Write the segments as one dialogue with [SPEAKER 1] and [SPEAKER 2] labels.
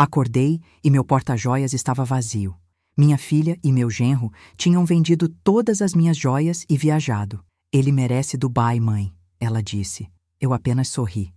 [SPEAKER 1] Acordei e meu porta-joias estava vazio. Minha filha e meu genro tinham vendido todas as minhas joias e viajado. Ele merece Dubai, mãe, ela disse. Eu apenas sorri.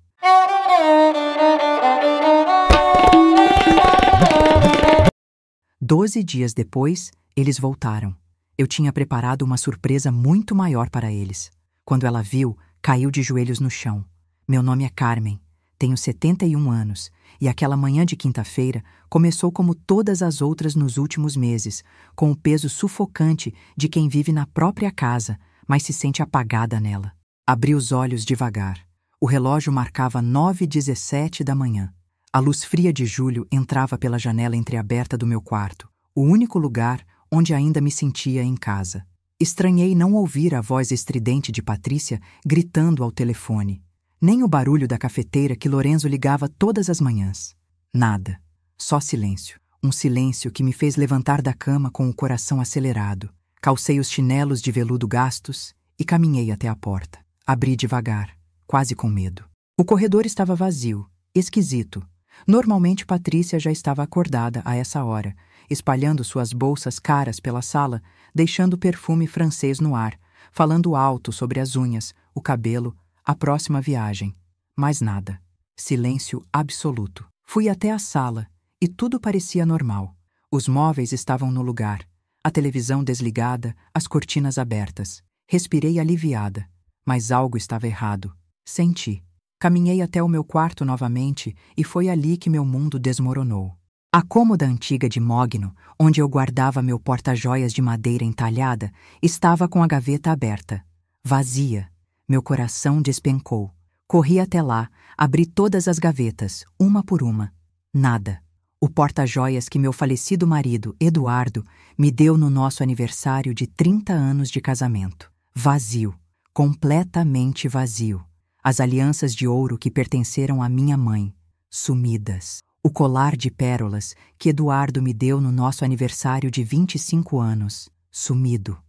[SPEAKER 1] 12 dias depois, eles voltaram. Eu tinha preparado uma surpresa muito maior para eles. Quando ela viu, caiu de joelhos no chão. Meu nome é Carmen, tenho 71 anos, e aquela manhã de quinta-feira começou como todas as outras nos últimos meses, com o peso sufocante de quem vive na própria casa, mas se sente apagada nela. Abri os olhos devagar. O relógio marcava 9h17 da manhã. A luz fria de julho entrava pela janela entreaberta do meu quarto, o único lugar onde ainda me sentia em casa. Estranhei não ouvir a voz estridente de Patrícia gritando ao telefone, nem o barulho da cafeteira que Lorenzo ligava todas as manhãs. Nada. Só silêncio. Um silêncio que me fez levantar da cama com o coração acelerado. Calcei os chinelos de veludo gastos e caminhei até a porta. Abri devagar, quase com medo. O corredor estava vazio, esquisito. Normalmente Patrícia já estava acordada a essa hora, espalhando suas bolsas caras pela sala, deixando perfume francês no ar, falando alto sobre as unhas, o cabelo, a próxima viagem. Mais nada. Silêncio absoluto. Fui até a sala e tudo parecia normal. Os móveis estavam no lugar, a televisão desligada, as cortinas abertas. Respirei aliviada, mas algo estava errado. Senti. Caminhei até o meu quarto novamente e foi ali que meu mundo desmoronou. A cômoda antiga de mogno, onde eu guardava meu porta-joias de madeira entalhada, estava com a gaveta aberta, vazia. Meu coração despencou. Corri até lá, abri todas as gavetas, uma por uma. Nada. O porta-joias que meu falecido marido, Eduardo, me deu no nosso aniversário de 30 anos de casamento. Vazio. Completamente vazio. As alianças de ouro que pertenceram à minha mãe, sumidas. O colar de pérolas que Eduardo me deu no nosso aniversário de 25 anos, sumido.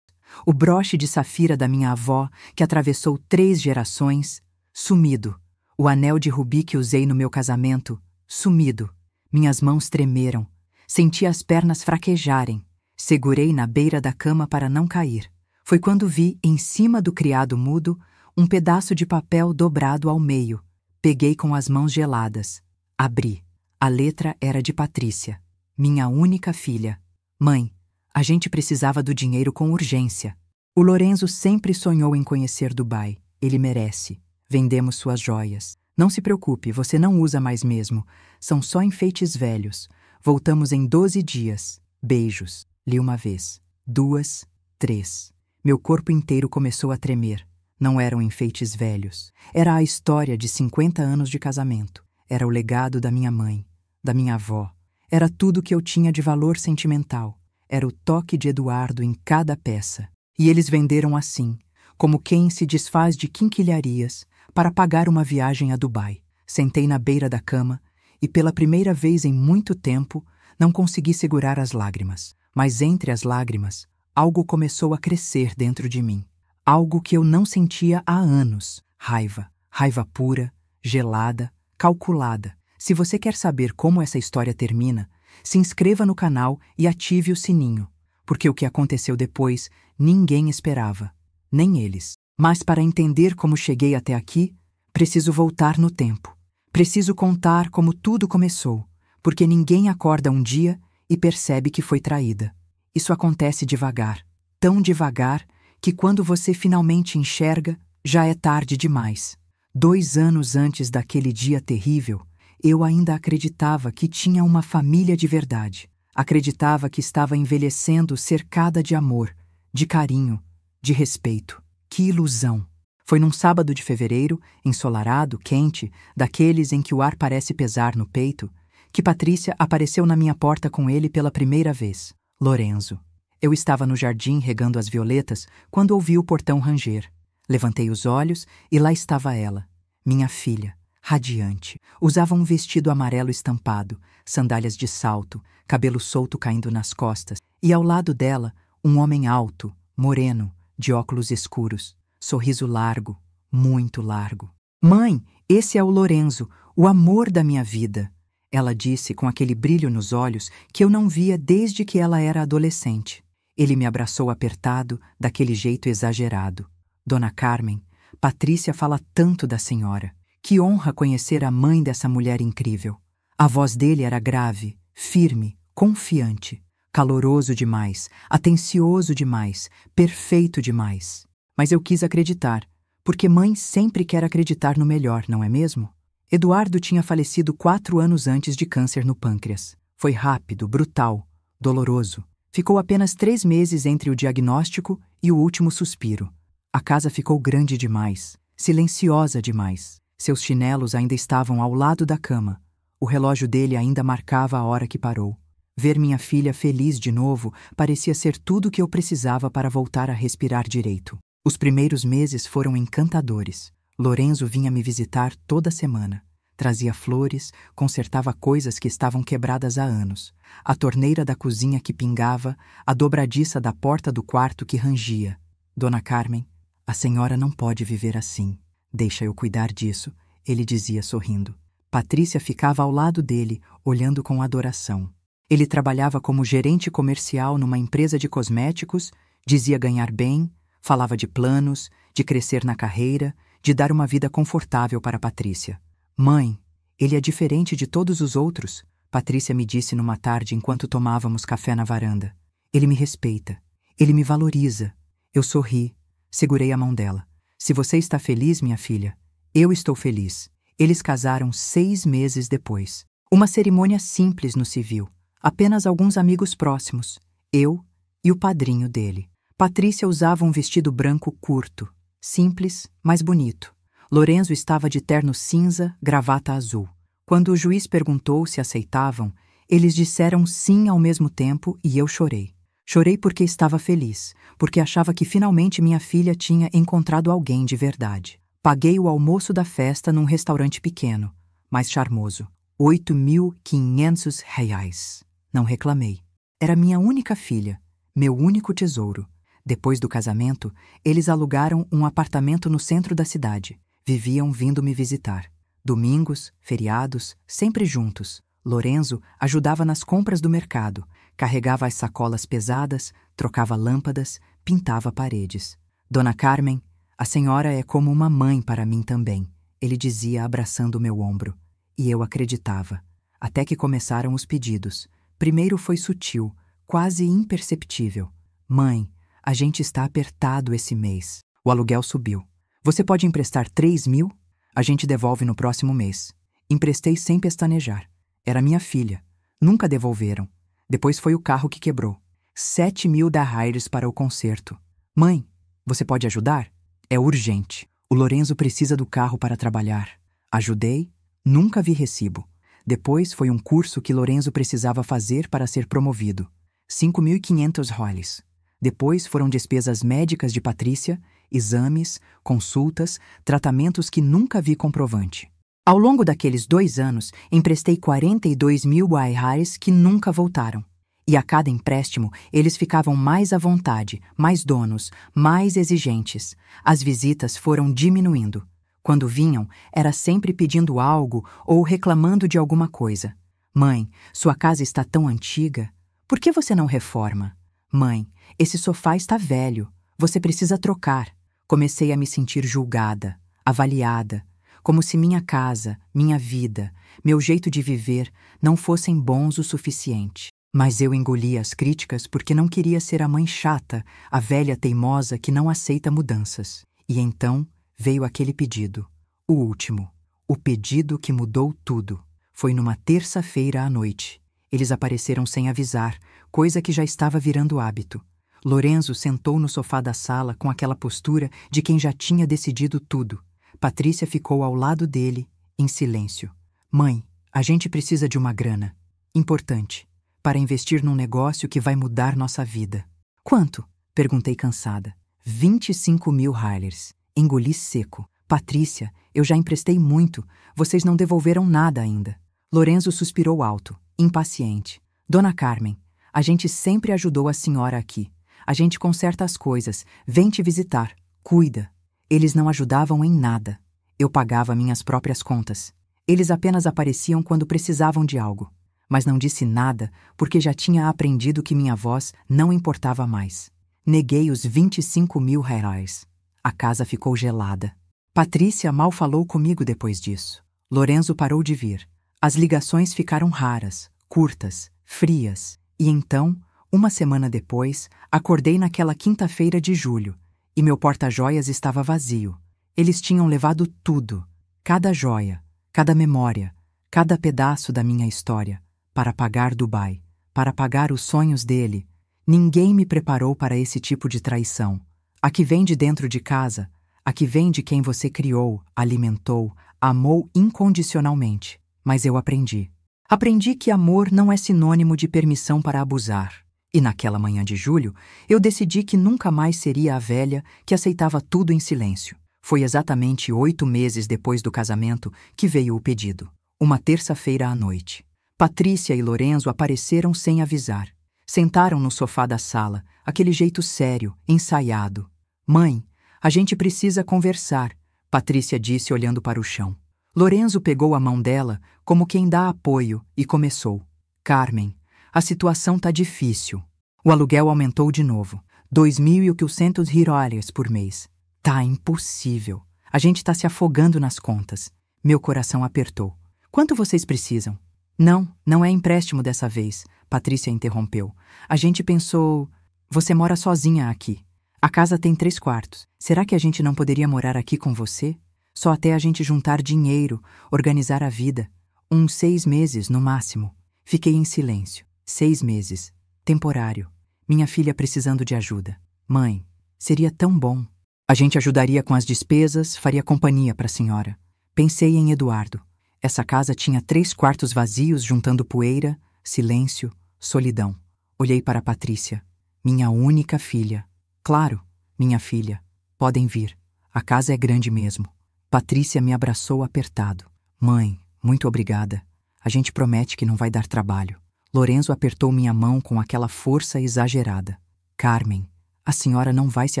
[SPEAKER 1] O broche de safira da minha avó, que atravessou 3 gerações, sumido. O anel de rubi que usei no meu casamento, sumido. Minhas mãos tremeram. Senti as pernas fraquejarem. Segurei na beira da cama para não cair. Foi quando vi, em cima do criado mudo, um pedaço de papel dobrado ao meio. Peguei com as mãos geladas. Abri. A letra era de Patrícia, minha única filha. Mãe, a gente precisava do dinheiro com urgência. O Lorenzo sempre sonhou em conhecer Dubai. Ele merece. Vendemos suas joias. Não se preocupe, você não usa mais mesmo. São só enfeites velhos. Voltamos em 12 dias. Beijos. Li uma vez. 2, 3. Meu corpo inteiro começou a tremer. Não eram enfeites velhos. Era a história de 50 anos de casamento. Era o legado da minha mãe, da minha avó. Era tudo que eu tinha de valor sentimental. Era o toque de Eduardo em cada peça. E eles venderam assim, como quem se desfaz de quinquilharias para pagar uma viagem a Dubai. Sentei na beira da cama e, pela primeira vez em muito tempo, não consegui segurar as lágrimas. Mas entre as lágrimas, algo começou a crescer dentro de mim. Algo que eu não sentia há anos. Raiva. Raiva pura, gelada, calculada. Se você quer saber como essa história termina, se inscreva no canal e ative o sininho, porque o que aconteceu depois ninguém esperava, nem eles. Mas para entender como cheguei até aqui, preciso voltar no tempo. Preciso contar como tudo começou, porque ninguém acorda um dia e percebe que foi traída. Isso acontece devagar, tão devagar que quando você finalmente enxerga, já é tarde demais. 2 anos antes daquele dia terrível, eu ainda acreditava que tinha uma família de verdade. Acreditava que estava envelhecendo cercada de amor, de carinho, de respeito. Que ilusão! Foi num sábado de fevereiro, ensolarado, quente, daqueles em que o ar parece pesar no peito, que Patrícia apareceu na minha porta com ele pela primeira vez. Lorenzo. Eu estava no jardim regando as violetas quando ouvi o portão ranger. Levantei os olhos e lá estava ela, minha filha, radiante. Usava um vestido amarelo estampado, sandálias de salto, cabelo solto caindo nas costas, e ao lado dela, um homem alto, moreno, de óculos escuros, sorriso largo, muito largo. Mãe, esse é o Lorenzo, o amor da minha vida. Ela disse com aquele brilho nos olhos que eu não via desde que ela era adolescente. Ele me abraçou apertado, daquele jeito exagerado. Dona Carmen, Patrícia fala tanto da senhora. Que honra conhecer a mãe dessa mulher incrível. A voz dele era grave, firme, confiante, caloroso demais, atencioso demais, perfeito demais. Mas eu quis acreditar, porque mãe sempre quer acreditar no melhor, não é mesmo? Eduardo tinha falecido 4 anos antes de câncer no pâncreas. Foi rápido, brutal, doloroso. Ficou apenas 3 meses entre o diagnóstico e o último suspiro. A casa ficou grande demais, silenciosa demais. Seus chinelos ainda estavam ao lado da cama. O relógio dele ainda marcava a hora que parou. Ver minha filha feliz de novo parecia ser tudo o que eu precisava para voltar a respirar direito. Os primeiros meses foram encantadores. Lorenzo vinha me visitar toda semana. Trazia flores, consertava coisas que estavam quebradas há anos. A torneira da cozinha que pingava, a dobradiça da porta do quarto que rangia. Dona Carmen, a senhora não pode viver assim. Deixa eu cuidar disso, ele dizia sorrindo. Patrícia ficava ao lado dele, olhando com adoração. Ele trabalhava como gerente comercial numa empresa de cosméticos, dizia ganhar bem, falava de planos, de crescer na carreira, de dar uma vida confortável para Patrícia. Mãe, ele é diferente de todos os outros, Patrícia me disse numa tarde enquanto tomávamos café na varanda. Ele me respeita, ele me valoriza. Eu sorri, segurei a mão dela. Se você está feliz, minha filha, eu estou feliz. Eles casaram 6 meses depois. Uma cerimônia simples no civil. Apenas alguns amigos próximos, eu e o padrinho dele. Patrícia usava um vestido branco curto, simples, mas bonito. Lorenzo estava de terno cinza, gravata azul. Quando o juiz perguntou se aceitavam, eles disseram sim ao mesmo tempo e eu chorei. Chorei porque estava feliz, porque achava que finalmente minha filha tinha encontrado alguém de verdade. Paguei o almoço da festa num restaurante pequeno, mas charmoso. R$ 8.500. Não reclamei. Era minha única filha, meu único tesouro. Depois do casamento, eles alugaram um apartamento no centro da cidade. Viviam vindo me visitar. Domingos, feriados, sempre juntos. Lorenzo ajudava nas compras do mercado, carregava as sacolas pesadas, trocava lâmpadas, pintava paredes. Dona Carmen, a senhora é como uma mãe para mim também, ele dizia abraçando meu ombro. E eu acreditava. Até que começaram os pedidos. Primeiro foi sutil, quase imperceptível. Mãe, a gente está apertado esse mês. O aluguel subiu. Você pode emprestar 3.000? A gente devolve no próximo mês. Emprestei sem pestanejar. Era minha filha. Nunca devolveram. Depois foi o carro que quebrou. 7.000 dirhams para o conserto. Mãe, você pode ajudar? É urgente. O Lorenzo precisa do carro para trabalhar. Ajudei. Nunca vi recibo. Depois foi um curso que Lorenzo precisava fazer para ser promovido. 5.500 roles. Depois foram despesas médicas de Patrícia, exames, consultas, tratamentos que nunca vi comprovante. Ao longo daqueles 2 anos, emprestei 42.000 dirhams que nunca voltaram. E a cada empréstimo, eles ficavam mais à vontade, mais donos, mais exigentes. As visitas foram diminuindo. Quando vinham, era sempre pedindo algo ou reclamando de alguma coisa. Mãe, sua casa está tão antiga. Por que você não reforma? Mãe, esse sofá está velho. Você precisa trocar. Comecei a me sentir julgada, avaliada, como se minha casa, minha vida, meu jeito de viver não fossem bons o suficiente. Mas eu engolia as críticas porque não queria ser a mãe chata, a velha teimosa que não aceita mudanças. E então veio aquele pedido, o último, o pedido que mudou tudo. Foi numa terça-feira à noite. Eles apareceram sem avisar, coisa que já estava virando hábito. Lorenzo sentou no sofá da sala com aquela postura de quem já tinha decidido tudo. Patrícia ficou ao lado dele, em silêncio. Mãe, a gente precisa de uma grana. Importante. Para investir num negócio que vai mudar nossa vida. Quanto? Perguntei cansada. 25.000 dirhams. Engoli seco. Patrícia, eu já emprestei muito. Vocês não devolveram nada ainda. Lorenzo suspirou alto, impaciente. Dona Carmen, a gente sempre ajudou a senhora aqui. A gente conserta as coisas. Vem te visitar. Cuida. Eles não ajudavam em nada. Eu pagava minhas próprias contas. Eles apenas apareciam quando precisavam de algo. Mas não disse nada porque já tinha aprendido que minha voz não importava mais. Neguei os 25.000 reais. A casa ficou gelada. Patrícia mal falou comigo depois disso. Lorenzo parou de vir. As ligações ficaram raras, curtas, frias. E então, uma semana depois, acordei naquela quinta-feira de julho e meu porta-joias estava vazio. Eles tinham levado tudo, cada joia, cada memória, cada pedaço da minha história, para pagar Dubai, para pagar os sonhos dele. Ninguém me preparou para esse tipo de traição. A que vem de dentro de casa, a que vem de quem você criou, alimentou, amou incondicionalmente. Mas eu aprendi. Aprendi que amor não é sinônimo de permissão para abusar. E naquela manhã de julho, eu decidi que nunca mais seria a velha que aceitava tudo em silêncio. Foi exatamente 8 meses depois do casamento que veio o pedido. Uma terça-feira à noite. Patrícia e Lorenzo apareceram sem avisar. Sentaram no sofá da sala, aquele jeito sério, ensaiado. Mãe, a gente precisa conversar, Patrícia disse olhando para o chão. Lorenzo pegou a mão dela como quem dá apoio e começou. Carmen, a situação tá difícil. O aluguel aumentou de novo. 2.800 reais por mês. Tá impossível. A gente tá se afogando nas contas. Meu coração apertou. Quanto vocês precisam? Não é empréstimo dessa vez, Patrícia interrompeu. A gente pensou... Você mora sozinha aqui. A casa tem 3 quartos. Será que a gente não poderia morar aqui com você? Só até a gente juntar dinheiro, organizar a vida. Uns 6 meses, no máximo. Fiquei em silêncio. 6 meses. Temporário. Minha filha precisando de ajuda. Mãe, seria tão bom. A gente ajudaria com as despesas, faria companhia para a senhora. Pensei em Eduardo. Essa casa tinha 3 quartos vazios juntando poeira, silêncio, solidão. Olhei para Patrícia. Minha única filha. Claro, minha filha. Podem vir. A casa é grande mesmo. Patrícia me abraçou apertado. Mãe, muito obrigada. A gente promete que não vai dar trabalho. Lorenzo apertou minha mão com aquela força exagerada. Carmen, a senhora não vai se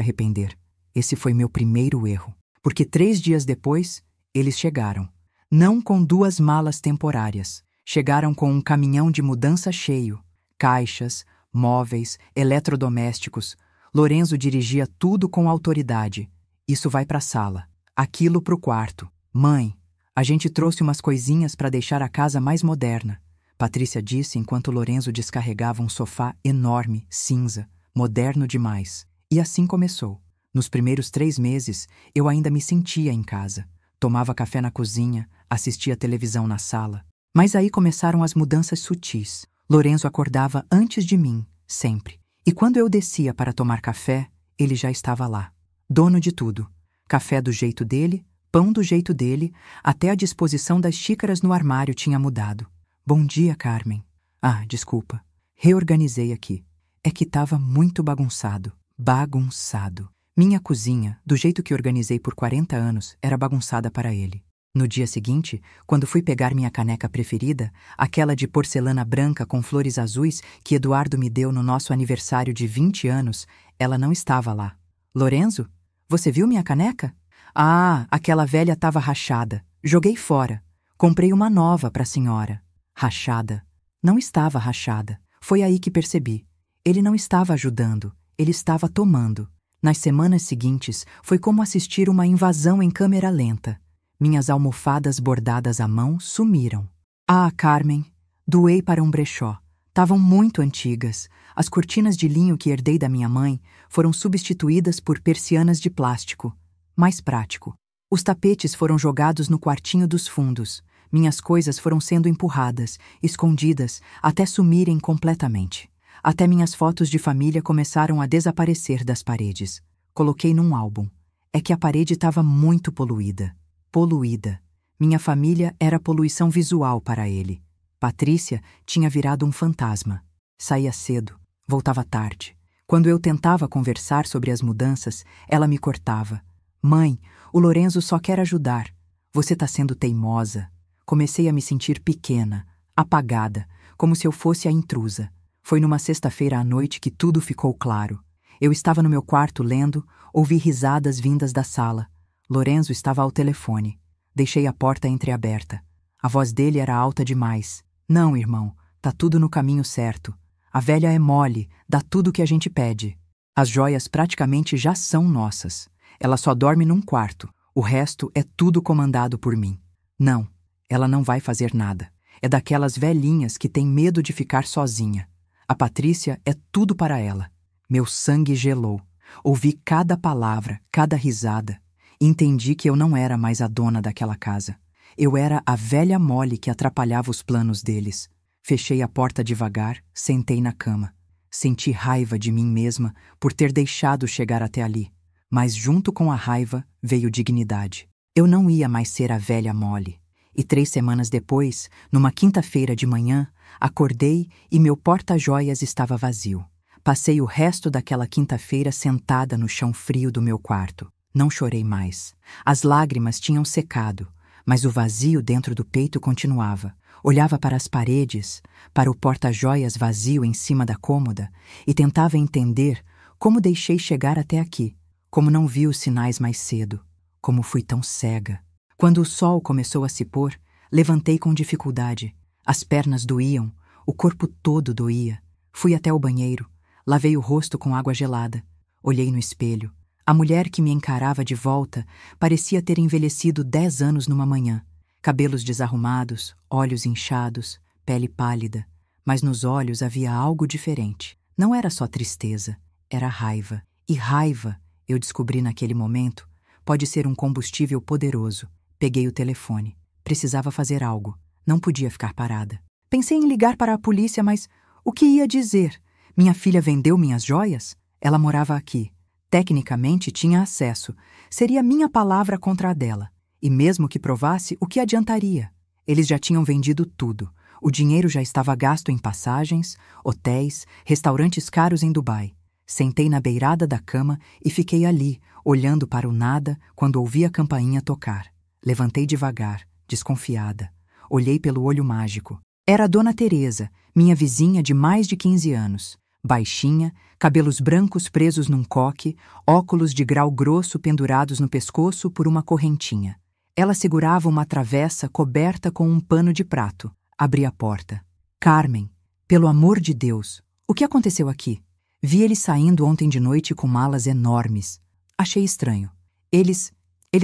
[SPEAKER 1] arrepender. Esse foi meu primeiro erro. Porque 3 dias depois, eles chegaram. Não com 2 malas temporárias. Chegaram com um caminhão de mudança cheio. Caixas, móveis, eletrodomésticos. Lorenzo dirigia tudo com autoridade. Isso vai para a sala. Aquilo para o quarto. Mãe, a gente trouxe umas coisinhas para deixar a casa mais moderna. Patrícia disse enquanto Lorenzo descarregava um sofá enorme, cinza, moderno demais. E assim começou. Nos primeiros 3 meses, eu ainda me sentia em casa. Tomava café na cozinha, assistia televisão na sala. Mas aí começaram as mudanças sutis. Lorenzo acordava antes de mim, sempre. E quando eu descia para tomar café, ele já estava lá. Dono de tudo. Café do jeito dele, pão do jeito dele, até a disposição das xícaras no armário tinha mudado. Bom dia, Carmen. Ah, desculpa. Reorganizei aqui. É que estava muito bagunçado. Bagunçado. Minha cozinha, do jeito que organizei por 40 anos, era bagunçada para ele. No dia seguinte, quando fui pegar minha caneca preferida, aquela de porcelana branca com flores azuis que Eduardo me deu no nosso aniversário de 20 anos, ela não estava lá. Lorenzo? Você viu minha caneca? Ah, aquela velha estava rachada. Joguei fora. Comprei uma nova para a senhora. Rachada. Não estava rachada. Foi aí que percebi. Ele não estava ajudando. Ele estava tomando. Nas semanas seguintes, foi como assistir uma invasão em câmera lenta. Minhas almofadas bordadas à mão sumiram. Ah, Carmen, doei para um brechó. Estavam muito antigas. As cortinas de linho que herdei da minha mãe foram substituídas por persianas de plástico. Mais prático. Os tapetes foram jogados no quartinho dos fundos. Minhas coisas foram sendo empurradas, escondidas, até sumirem completamente. Até minhas fotos de família começaram a desaparecer das paredes. Coloquei num álbum. É que a parede estava muito poluída. Poluída. Minha família era poluição visual para ele. Patrícia tinha virado um fantasma. Saía cedo, voltava tarde. Quando eu tentava conversar sobre as mudanças, ela me cortava. Mãe, o Lorenzo só quer ajudar. Você está sendo teimosa. Comecei a me sentir pequena, apagada, como se eu fosse a intrusa. Foi numa sexta-feira à noite que tudo ficou claro. Eu estava no meu quarto lendo, ouvi risadas vindas da sala. Lorenzo estava ao telefone. Deixei a porta entreaberta. A voz dele era alta demais. Não, irmão, tá tudo no caminho certo. A velha é mole, dá tudo o que a gente pede. As joias praticamente já são nossas. Ela só dorme num quarto. O resto é tudo comandado por mim. Não, ela não vai fazer nada. É daquelas velhinhas que tem medo de ficar sozinha. A Patrícia é tudo para ela. Meu sangue gelou. Ouvi cada palavra, cada risada. Entendi que eu não era mais a dona daquela casa. Eu era a velha mole que atrapalhava os planos deles. Fechei a porta devagar, sentei na cama. Senti raiva de mim mesma por ter deixado chegar até ali. Mas junto com a raiva veio dignidade. Eu não ia mais ser a velha mole. E 3 semanas depois, numa quinta-feira de manhã, acordei e meu porta-joias estava vazio. Passei o resto daquela quinta-feira sentada no chão frio do meu quarto. Não chorei mais. As lágrimas tinham secado, mas o vazio dentro do peito continuava. Olhava para as paredes, para o porta-joias vazio em cima da cômoda e tentava entender como deixei chegar até aqui, como não vi os sinais mais cedo, como fui tão cega. Quando o sol começou a se pôr, levantei com dificuldade. As pernas doíam, o corpo todo doía. Fui até o banheiro, lavei o rosto com água gelada. Olhei no espelho. A mulher que me encarava de volta parecia ter envelhecido 10 anos numa manhã. Cabelos desarrumados, olhos inchados, pele pálida. Mas nos olhos havia algo diferente. Não era só tristeza, era raiva. E raiva, eu descobri naquele momento, pode ser um combustível poderoso. Peguei o telefone. Precisava fazer algo. Não podia ficar parada. Pensei em ligar para a polícia, mas o que ia dizer? Minha filha vendeu minhas joias? Ela morava aqui. Tecnicamente tinha acesso. Seria minha palavra contra a dela. E mesmo que provasse, o que adiantaria? Eles já tinham vendido tudo. O dinheiro já estava gasto em passagens, hotéis, restaurantes caros em Dubai. Sentei na beirada da cama e fiquei ali, olhando para o nada quando ouvi a campainha tocar. Levantei devagar, desconfiada. Olhei pelo olho mágico. Era a Dona Teresa, minha vizinha de mais de 15 anos. Baixinha, cabelos brancos presos num coque, óculos de grau grosso pendurados no pescoço por uma correntinha. Ela segurava uma travessa coberta com um pano de prato. Abri a porta. Carmen, pelo amor de Deus, o que aconteceu aqui? Vi eles saindo ontem de noite com malas enormes. Achei estranho. Eles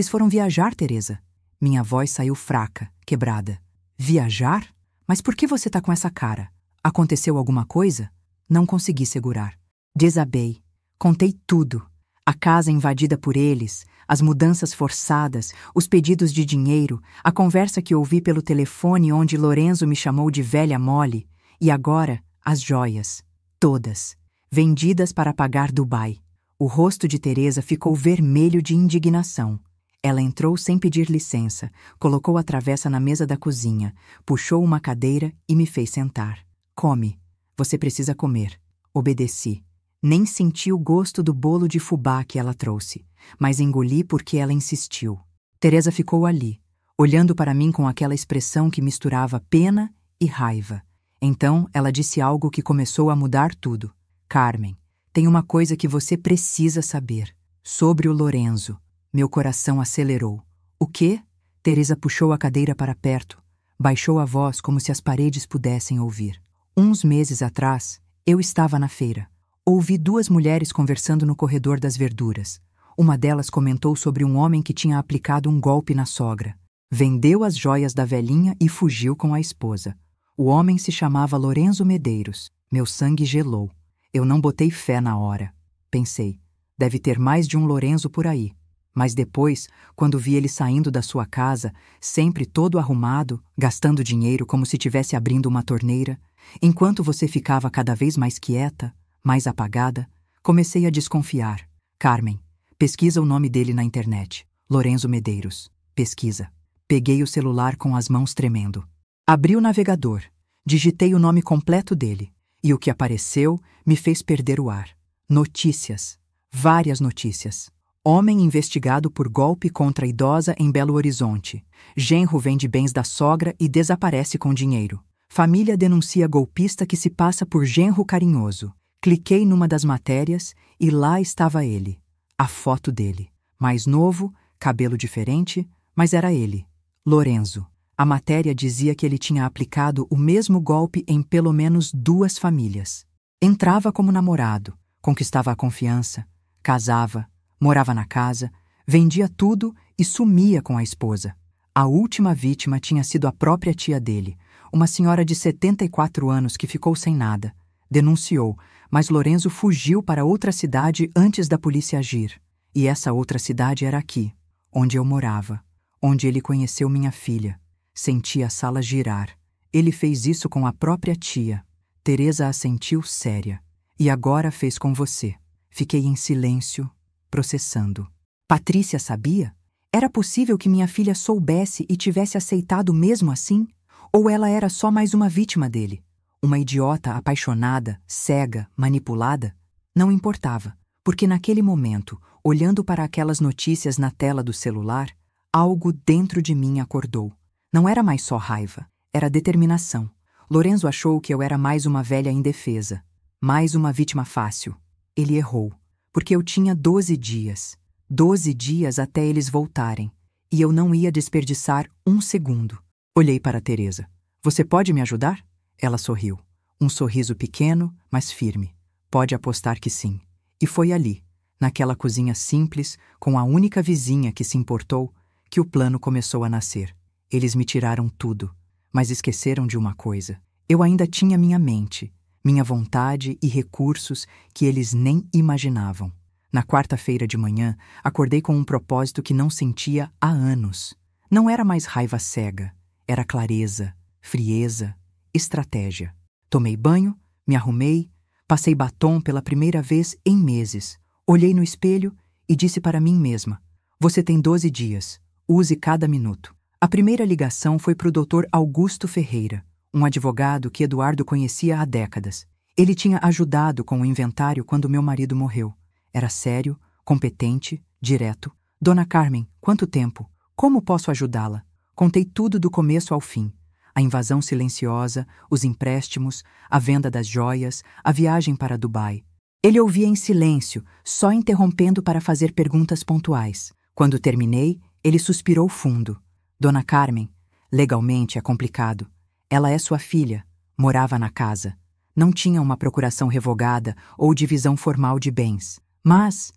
[SPEAKER 1] foram viajar, Teresa. Minha voz saiu fraca, quebrada. Viajar? Mas por que você tá com essa cara? Aconteceu alguma coisa? Não consegui segurar. Desabei. Contei tudo. A casa invadida por eles, as mudanças forçadas, os pedidos de dinheiro, a conversa que ouvi pelo telefone onde Lorenzo me chamou de velha mole, e agora as joias. Todas. Vendidas para pagar Dubai. O rosto de Teresa ficou vermelho de indignação. Ela entrou sem pedir licença, colocou a travessa na mesa da cozinha, puxou uma cadeira e me fez sentar. Come. Você precisa comer. Obedeci. Nem senti o gosto do bolo de fubá que ela trouxe, mas engoli porque ela insistiu. Teresa ficou ali, olhando para mim com aquela expressão que misturava pena e raiva. Então ela disse algo que começou a mudar tudo. Carmen, tem uma coisa que você precisa saber. Sobre o Lorenzo. Meu coração acelerou. O quê? Teresa puxou a cadeira para perto. Baixou a voz como se as paredes pudessem ouvir. Uns meses atrás, eu estava na feira. Ouvi 2 mulheres conversando no corredor das verduras. Uma delas comentou sobre um homem que tinha aplicado um golpe na sogra. Vendeu as joias da velhinha e fugiu com a esposa. O homem se chamava Lorenzo Medeiros. Meu sangue gelou. Eu não botei fé na hora. Pensei, deve ter mais de um Lorenzo por aí. Mas depois, quando vi ele saindo da sua casa, sempre todo arrumado, gastando dinheiro como se estivesse abrindo uma torneira, enquanto você ficava cada vez mais quieta, mais apagada, comecei a desconfiar. Carmen, pesquisa o nome dele na internet. Lorenzo Medeiros. Pesquisa. Peguei o celular com as mãos tremendo. Abri o navegador. Digitei o nome completo dele. E o que apareceu me fez perder o ar. Notícias. Várias notícias. Homem investigado por golpe contra idosa em Belo Horizonte. Genro vende bens da sogra e desaparece com dinheiro. Família denuncia golpista que se passa por genro carinhoso. Cliquei numa das matérias e lá estava ele. A foto dele. Mais novo, cabelo diferente, mas era ele. Lorenzo. A matéria dizia que ele tinha aplicado o mesmo golpe em pelo menos 2 famílias. Entrava como namorado, conquistava a confiança, casava, morava na casa, vendia tudo e sumia com a esposa. A última vítima tinha sido a própria tia dele, uma senhora de 74 anos que ficou sem nada. Denunciou, mas Lorenzo fugiu para outra cidade antes da polícia agir. E essa outra cidade era aqui, onde eu morava, onde ele conheceu minha filha. Senti a sala girar. Ele fez isso com a própria tia. Teresa assentiu séria. E agora fez com você. Fiquei em silêncio, processando. Patrícia sabia? Era possível que minha filha soubesse e tivesse aceitado mesmo assim? Ou ela era só mais uma vítima dele? Uma idiota apaixonada, cega, manipulada? Não importava, porque naquele momento, olhando para aquelas notícias na tela do celular, algo dentro de mim acordou. Não era mais só raiva, era determinação. Lorenzo achou que eu era mais uma velha indefesa, mais uma vítima fácil. Ele errou, porque eu tinha 12 dias. 12 dias até eles voltarem, e eu não ia desperdiçar um segundo. Olhei para Teresa. Você pode me ajudar? Ela sorriu. Um sorriso pequeno, mas firme. Pode apostar que sim. E foi ali, naquela cozinha simples, com a única vizinha que se importou, que o plano começou a nascer. Eles me tiraram tudo, mas esqueceram de uma coisa. Eu ainda tinha minha mente, minha vontade e recursos que eles nem imaginavam. Na quarta-feira de manhã, acordei com um propósito que não sentia há anos. Não era mais raiva cega, era clareza, frieza, estratégia. Tomei banho, me arrumei, passei batom pela primeira vez em meses. Olhei no espelho e disse para mim mesma: você tem 12 dias, use cada minuto. A primeira ligação foi para o Dr. Augusto Ferreira, um advogado que Eduardo conhecia há décadas. Ele tinha ajudado com o inventário quando meu marido morreu. Era sério, competente, direto. Dona Carmen, quanto tempo? Como posso ajudá-la? Contei tudo do começo ao fim. A invasão silenciosa, os empréstimos, a venda das joias, a viagem para Dubai. Ele ouvia em silêncio, só interrompendo para fazer perguntas pontuais. Quando terminei, ele suspirou fundo. Dona Carmen, legalmente é complicado. Ela é sua filha, morava na casa. Não tinha uma procuração revogada ou divisão formal de bens. Mas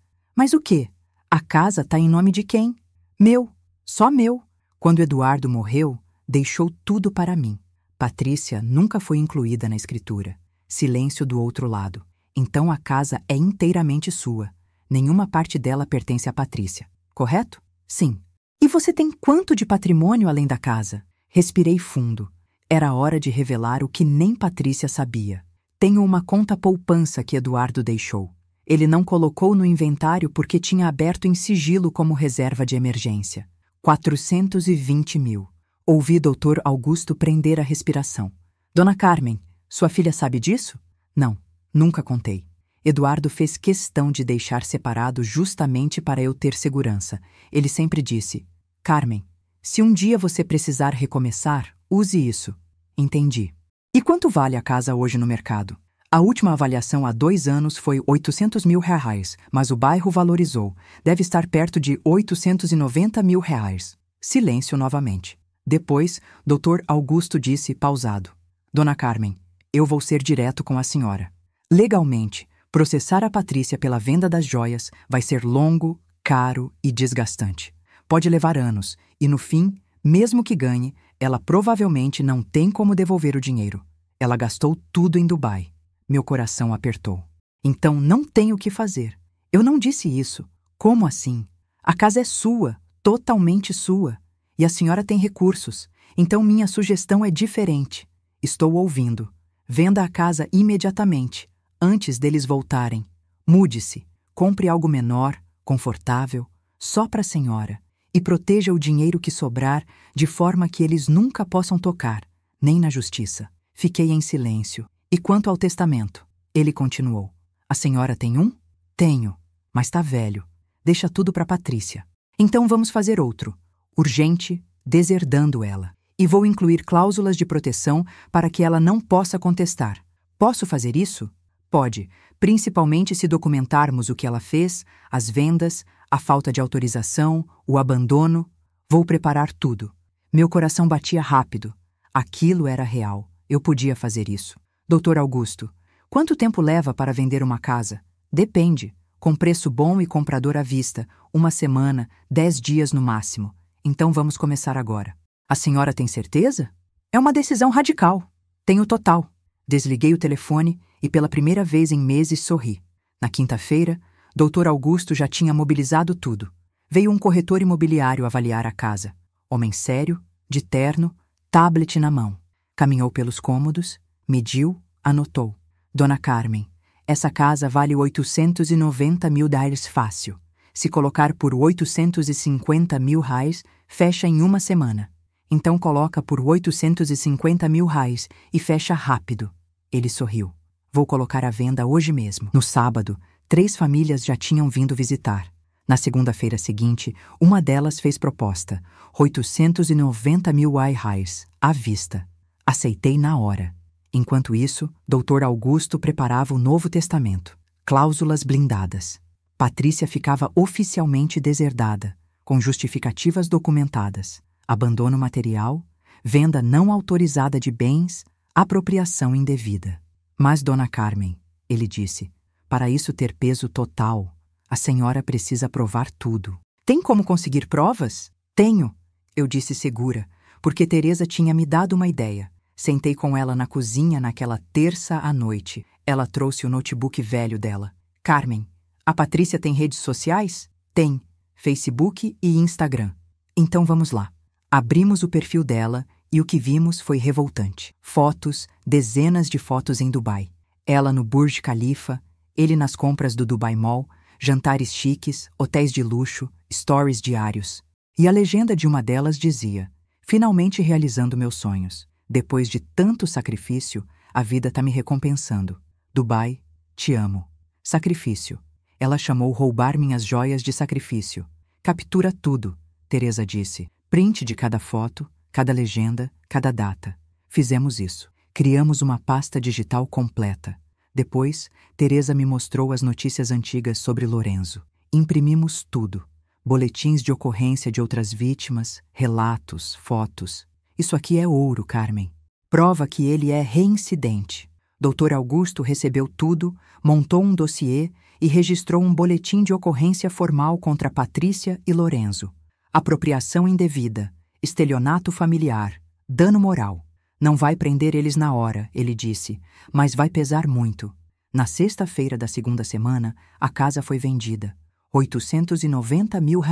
[SPEAKER 1] o quê? A casa está em nome de quem? Meu, só meu. Quando Eduardo morreu, deixou tudo para mim. Patrícia nunca foi incluída na escritura. Silêncio do outro lado. Então a casa é inteiramente sua. Nenhuma parte dela pertence a Patrícia. Correto? Sim. E você tem quanto de patrimônio além da casa? Respirei fundo. Era hora de revelar o que nem Patrícia sabia. Tenho uma conta poupança que Eduardo deixou. Ele não colocou no inventário porque tinha aberto em sigilo como reserva de emergência. 420 mil. Ouvi Dr. Augusto prender a respiração. Dona Carmen, sua filha sabe disso? Não, nunca contei. Eduardo fez questão de deixar separado justamente para eu ter segurança. Ele sempre disse: Carmen, se um dia você precisar recomeçar, use isso. Entendi. E quanto vale a casa hoje no mercado? A última avaliação há 2 anos foi 800 mil reais, mas o bairro valorizou. Deve estar perto de 890 mil reais. Silêncio novamente. Depois, Dr. Augusto disse, pausado: Dona Carmen, eu vou ser direto com a senhora. Legalmente, processar a Patrícia pela venda das joias vai ser longo, caro e desgastante. Pode levar anos, e no fim, mesmo que ganhe, ela provavelmente não tem como devolver o dinheiro. Ela gastou tudo em Dubai. Meu coração apertou. Então não tem o que fazer. Eu não disse isso. Como assim? A casa é sua, totalmente sua. E a senhora tem recursos. Então minha sugestão é diferente. Estou ouvindo. Venda a casa imediatamente, antes deles voltarem. Mude-se. Compre algo menor, confortável, só para a senhora. E proteja o dinheiro que sobrar de forma que eles nunca possam tocar, nem na justiça. Fiquei em silêncio. E quanto ao testamento? Ele continuou. A senhora tem um? Tenho, mas está velho. Deixa tudo para Patrícia. Então vamos fazer outro. Urgente, deserdando ela. E vou incluir cláusulas de proteção para que ela não possa contestar. Posso fazer isso? Pode, principalmente se documentarmos o que ela fez, as vendas, a falta de autorização, o abandono. Vou preparar tudo. Meu coração batia rápido. Aquilo era real. Eu podia fazer isso. Doutor Augusto, quanto tempo leva para vender uma casa? Depende. Com preço bom e comprador à vista, 1 semana, 10 dias no máximo. Então vamos começar agora. A senhora tem certeza? É uma decisão radical. Tenho total. Desliguei o telefone e pela primeira vez em meses sorri. Na quinta-feira, Dr. Augusto já tinha mobilizado tudo. Veio um corretor imobiliário avaliar a casa. Homem sério, de terno, tablet na mão. Caminhou pelos cômodos, mediu, anotou. Dona Carmen, essa casa vale $890 mil fácil. Se colocar por $850 mil, fecha em 1 semana. Então coloca por $850 mil e fecha rápido. Ele sorriu. Vou colocar à venda hoje mesmo. No sábado, 3 famílias já tinham vindo visitar. Na segunda-feira seguinte, uma delas fez proposta. $890 mil à vista. Aceitei na hora. Enquanto isso, Dr. Augusto preparava o Novo Testamento. Cláusulas blindadas. Patrícia ficava oficialmente deserdada, com justificativas documentadas. Abandono material, venda não autorizada de bens, apropriação indevida. Mas, Dona Carmen, ele disse, para isso ter peso total, a senhora precisa provar tudo. Tem como conseguir provas? Tenho, eu disse segura, porque Teresa tinha me dado uma ideia. Sentei com ela na cozinha naquela terça à noite. Ela trouxe o notebook velho dela. Carmen, a Patrícia tem redes sociais? Tem, Facebook e Instagram. Então vamos lá. Abrimos o perfil dela e o que vimos foi revoltante. Fotos, dezenas de fotos em Dubai. Ela no Burj Khalifa, ele nas compras do Dubai Mall, jantares chiques, hotéis de luxo, stories diários. E a legenda de uma delas dizia: finalmente realizando meus sonhos. Depois de tanto sacrifício, a vida tá me recompensando. Dubai, te amo. Sacrifício. Ela chamou roubar minhas joias de sacrifício. Captura tudo, Teresa disse. Print de cada foto, cada legenda, cada data. Fizemos isso. Criamos uma pasta digital completa. Depois, Teresa me mostrou as notícias antigas sobre Lorenzo. Imprimimos tudo. Boletins de ocorrência de outras vítimas, relatos, fotos. Isso aqui é ouro, Carmen. Prova que ele é reincidente. Dr. Augusto recebeu tudo, montou um dossiê e registrou um boletim de ocorrência formal contra Patrícia e Lorenzo. Apropriação indevida, estelionato familiar, dano moral. Não vai prender eles na hora, ele disse, mas vai pesar muito. Na sexta-feira da segunda semana, a casa foi vendida. $890 mil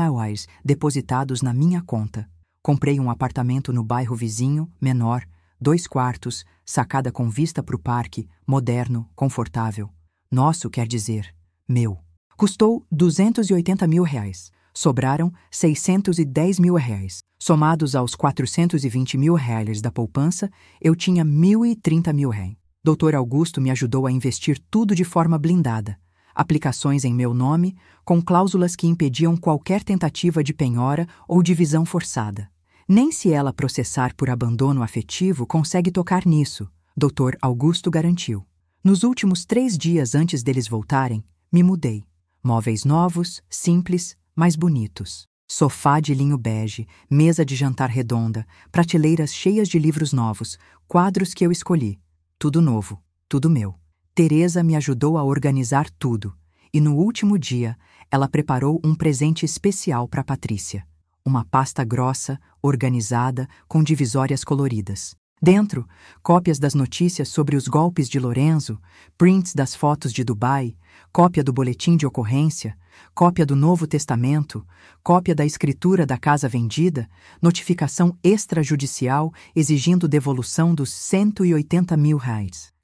[SPEAKER 1] depositados na minha conta. Comprei um apartamento no bairro vizinho, menor, 2 quartos, sacada com vista para o parque, moderno, confortável. Nosso quer dizer, meu. Custou $280 mil. Sobraram $610 mil. Somados aos $420 mil da poupança, eu tinha $1.030 mil. Dr. Augusto me ajudou a investir tudo de forma blindada. Aplicações em meu nome, com cláusulas que impediam qualquer tentativa de penhora ou divisão forçada. Nem se ela processar por abandono afetivo consegue tocar nisso, Dr. Augusto garantiu. Nos últimos 3 dias antes deles voltarem, me mudei. Móveis novos, simples, mas bonitos. Sofá de linho bege, mesa de jantar redonda, prateleiras cheias de livros novos, quadros que eu escolhi. Tudo novo, tudo meu. Teresa me ajudou a organizar tudo, e no último dia, ela preparou um presente especial para Patrícia. Uma pasta grossa, organizada, com divisórias coloridas. Dentro, cópias das notícias sobre os golpes de Lorenzo, prints das fotos de Dubai, cópia do boletim de ocorrência, cópia do Novo Testamento, cópia da escritura da casa vendida, notificação extrajudicial exigindo devolução dos $180 mil.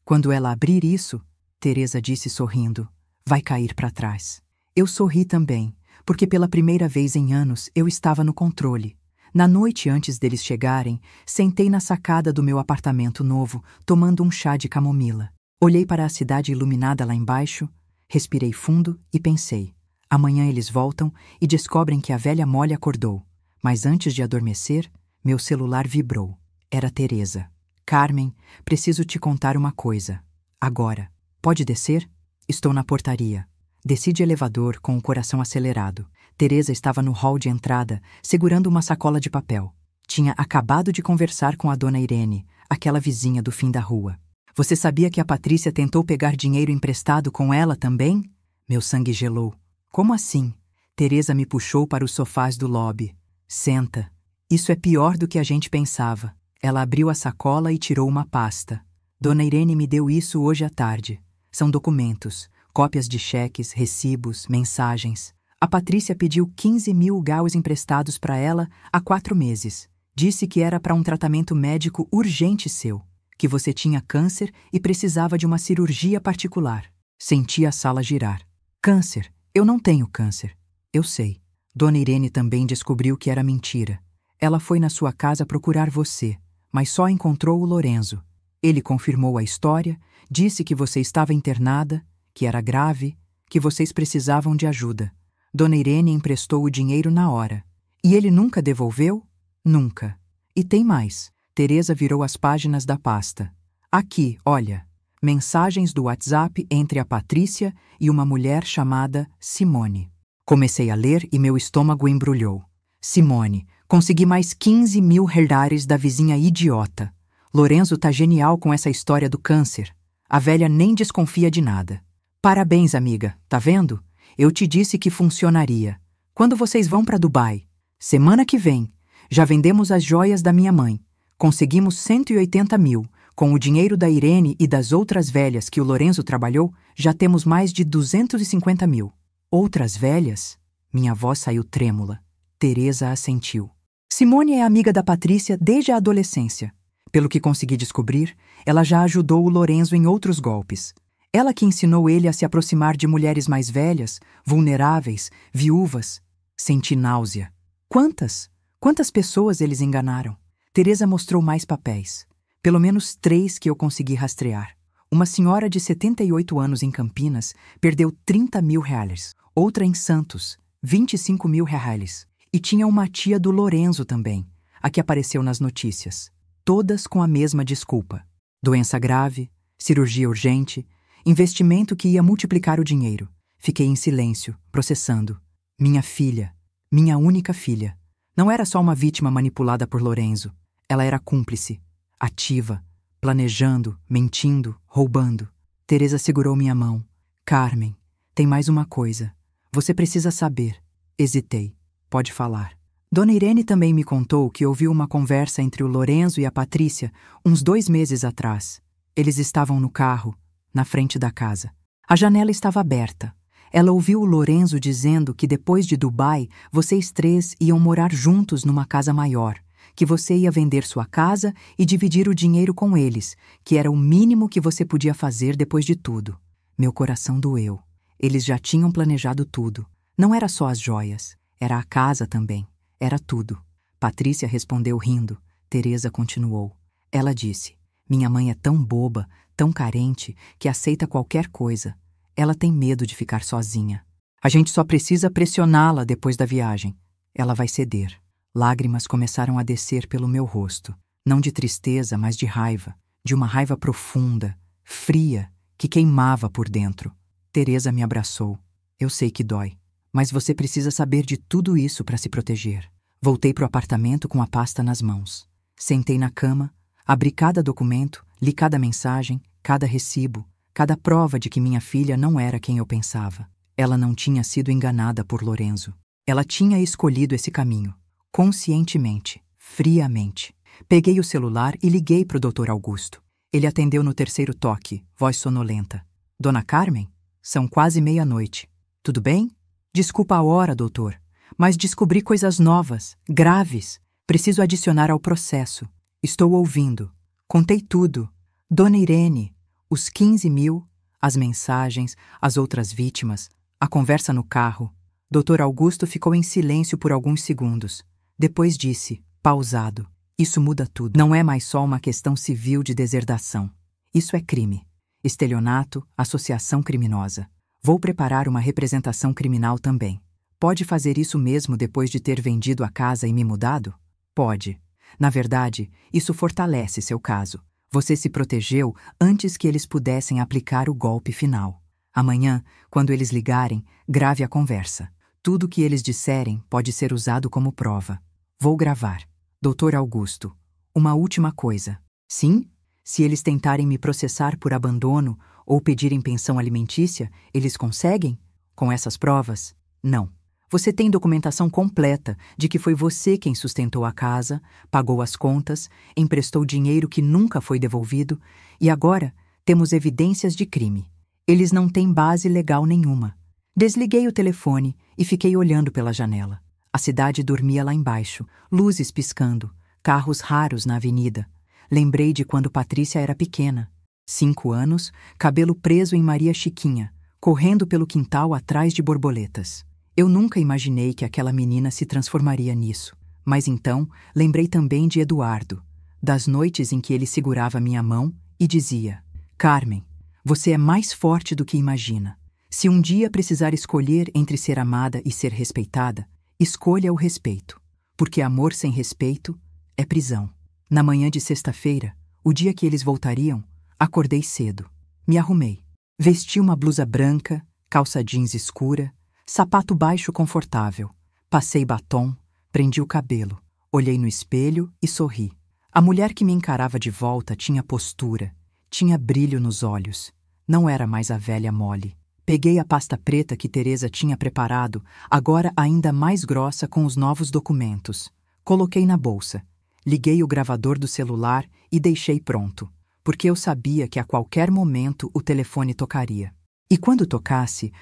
[SPEAKER 1] Quando ela abrir isso, Teresa disse sorrindo, vai cair para trás. Eu sorri também, porque pela primeira vez em anos eu estava no controle. Na noite antes deles chegarem, sentei na sacada do meu apartamento novo, tomando um chá de camomila. Olhei para a cidade iluminada lá embaixo, respirei fundo e pensei, amanhã eles voltam e descobrem que a velha Molly acordou. Mas antes de adormecer, meu celular vibrou. Era Teresa. Carmen, preciso te contar uma coisa. Agora. Pode descer? Estou na portaria. Desci de elevador com o coração acelerado. Teresa estava no hall de entrada, segurando uma sacola de papel. Tinha acabado de conversar com a dona Irene, aquela vizinha do fim da rua. Você sabia que a Patrícia tentou pegar dinheiro emprestado com ela também? Meu sangue gelou. Como assim? Teresa me puxou para os sofás do lobby. Senta. Isso é pior do que a gente pensava. Ela abriu a sacola e tirou uma pasta. Dona Irene me deu isso hoje à tarde. São documentos, cópias de cheques, recibos, mensagens. A Patrícia pediu 15.000 gaus emprestados para ela há 4 meses. Disse que era para um tratamento médico urgente seu, que você tinha câncer e precisava de uma cirurgia particular. Senti a sala girar. Câncer? Eu não tenho câncer. Eu sei. Dona Irene também descobriu que era mentira. Ela foi na sua casa procurar você, mas só encontrou o Lorenzo. Ele confirmou a história, disse que você estava internada, que era grave, que vocês precisavam de ajuda. Dona Irene emprestou o dinheiro na hora. E ele nunca devolveu? Nunca. E tem mais. Teresa virou as páginas da pasta. Aqui, olha. Mensagens do WhatsApp entre a Patrícia e uma mulher chamada Simone. Comecei a ler e meu estômago embrulhou. Simone, consegui mais 15.000 herdares da vizinha idiota. Lorenzo tá genial com essa história do câncer. A velha nem desconfia de nada. Parabéns, amiga. Tá vendo? Eu te disse que funcionaria. Quando vocês vão para Dubai? Semana que vem. Já vendemos as joias da minha mãe. Conseguimos 180.000. Com o dinheiro da Irene e das outras velhas que o Lorenzo trabalhou, já temos mais de 250.000. Outras velhas? Minha voz saiu trêmula. Teresa assentiu. Simone é amiga da Patrícia desde a adolescência. Pelo que consegui descobrir, ela já ajudou o Lorenzo em outros golpes. Ela que ensinou ele a se aproximar de mulheres mais velhas, vulneráveis, viúvas. Senti náusea. Quantas? Quantas pessoas eles enganaram? Teresa mostrou mais papéis. Pelo menos 3 que eu consegui rastrear. Uma senhora de 78 anos em Campinas perdeu 30.000 reais. Outra em Santos, 25.000 reais. E tinha uma tia do Lorenzo também, a que apareceu nas notícias. Todas com a mesma desculpa. Doença grave, cirurgia urgente, investimento que ia multiplicar o dinheiro. Fiquei em silêncio, processando. Minha filha, minha única filha. Não era só uma vítima manipulada por Lorenzo. Ela era cúmplice, ativa, planejando, mentindo, roubando. Teresa segurou minha mão. Carmen, tem mais uma coisa. Você precisa saber. Hesitei. Pode falar. Dona Irene também me contou que ouviu uma conversa entre o Lorenzo e a Patrícia uns 2 meses atrás. Eles estavam no carro, na frente da casa. A janela estava aberta. Ela ouviu o Lorenzo dizendo que depois de Dubai, vocês 3 iam morar juntos numa casa maior, que você ia vender sua casa e dividir o dinheiro com eles, que era o mínimo que você podia fazer depois de tudo. Meu coração doeu. Eles já tinham planejado tudo. Não era só as joias, era a casa também. Era tudo. Patrícia respondeu rindo. Teresa continuou. Ela disse, minha mãe é tão boba, tão carente, que aceita qualquer coisa. Ela tem medo de ficar sozinha. A gente só precisa pressioná-la depois da viagem. Ela vai ceder. Lágrimas começaram a descer pelo meu rosto. Não de tristeza, mas de raiva. De uma raiva profunda, fria, que queimava por dentro. Teresa me abraçou. Eu sei que dói. Mas você precisa saber de tudo isso para se proteger. Voltei para o apartamento com a pasta nas mãos. Sentei na cama, abri cada documento, li cada mensagem, cada recibo, cada prova de que minha filha não era quem eu pensava. Ela não tinha sido enganada por Lorenzo. Ela tinha escolhido esse caminho, conscientemente, friamente. Peguei o celular e liguei para o Dr. Augusto. Ele atendeu no 3º toque, voz sonolenta. Dona Carmen? São quase meia-noite. Tudo bem? Desculpa a hora, doutor, mas descobri coisas novas, graves. Preciso adicionar ao processo. Estou ouvindo. Contei tudo. Dona Irene, os 15.000, as mensagens, as outras vítimas, a conversa no carro. Dr. Augusto ficou em silêncio por alguns segundos. Depois disse, pausado, isso muda tudo. Não é mais só uma questão civil de deserdação. Isso é crime. Estelionato, associação criminosa. Vou preparar uma representação criminal também. Pode fazer isso mesmo depois de ter vendido a casa e me mudado? Pode. Na verdade, isso fortalece seu caso. Você se protegeu antes que eles pudessem aplicar o golpe final. Amanhã, quando eles ligarem, grave a conversa. Tudo que eles disserem pode ser usado como prova. Vou gravar. Doutor Augusto, uma última coisa. Sim? Se eles tentarem me processar por abandono ou pedirem pensão alimentícia, eles conseguem? Com essas provas? Não. Você tem documentação completa de que foi você quem sustentou a casa, pagou as contas, emprestou dinheiro que nunca foi devolvido e agora temos evidências de crime. Eles não têm base legal nenhuma. Desliguei o telefone e fiquei olhando pela janela. A cidade dormia lá embaixo, luzes piscando, carros raros na avenida. Lembrei de quando Patrícia era pequena. 5 anos, cabelo preso em Maria Chiquinha, correndo pelo quintal atrás de borboletas. Eu nunca imaginei que aquela menina se transformaria nisso. Mas então, lembrei também de Eduardo, das noites em que ele segurava minha mão e dizia: Carmen, você é mais forte do que imagina. Se um dia precisar escolher entre ser amada e ser respeitada, escolha o respeito, porque amor sem respeito é prisão. Na manhã de sexta-feira, o dia que eles voltariam, acordei cedo. Me arrumei. Vesti uma blusa branca, calça jeans escura, sapato baixo confortável. Passei batom, prendi o cabelo, olhei no espelho e sorri. A mulher que me encarava de volta tinha postura, tinha brilho nos olhos. Não era mais a velha mole. Peguei a pasta preta que Teresa tinha preparado, agora ainda mais grossa com os novos documentos. Coloquei na bolsa. Liguei o gravador do celular e deixei pronto, porque eu sabia que a qualquer momento o telefone tocaria. E quando tocasse,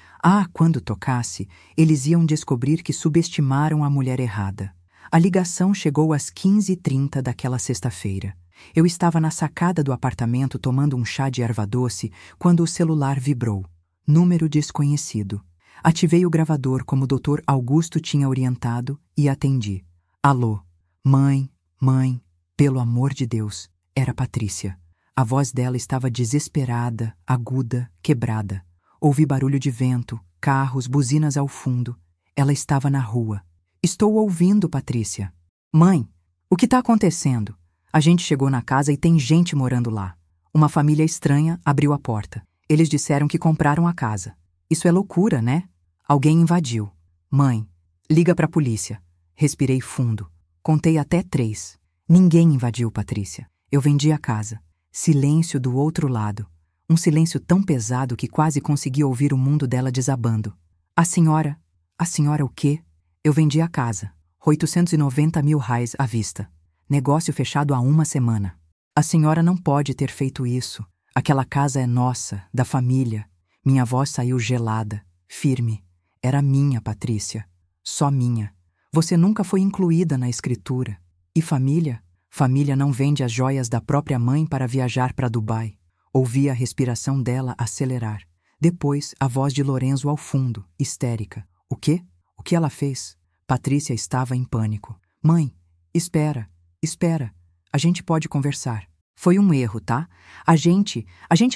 [SPEAKER 1] eles iam descobrir que subestimaram a mulher errada. A ligação chegou às 15h30 daquela sexta-feira. Eu estava na sacada do apartamento tomando um chá de erva doce quando o celular vibrou. Número desconhecido. Ativei o gravador como o Dr. Augusto tinha orientado e atendi. Alô? Mãe, pelo amor de Deus, era Patrícia. A voz dela estava desesperada, aguda, quebrada. Ouvi barulho de vento, carros, buzinas ao fundo. Ela estava na rua. Estou ouvindo, Patrícia. Mãe, o que está acontecendo? A gente chegou na casa e tem gente morando lá. Uma família estranha abriu a porta. Eles disseram que compraram a casa. Isso é loucura, né? Alguém invadiu. Mãe, liga para a polícia. Respirei fundo. Contei até 3. Ninguém invadiu, Patrícia. Eu vendi a casa. Silêncio do outro lado. Um silêncio tão pesado que quase consegui ouvir o mundo dela desabando. A senhora o quê? Eu vendi a casa. R$ 890.000 à vista. Negócio fechado há 1 semana. A senhora não pode ter feito isso. Aquela casa é nossa, da família. Minha voz saiu gelada, firme. Era minha, Patrícia. Só minha. Você nunca foi incluída na escritura. E família? Família não vende as joias da própria mãe para viajar para Dubai. Ouvi a respiração dela acelerar. Depois, a voz de Lorenzo ao fundo, histérica. O quê? O que ela fez? Patrícia estava em pânico. Mãe, espera. A gente pode conversar. Foi um erro, tá? A gente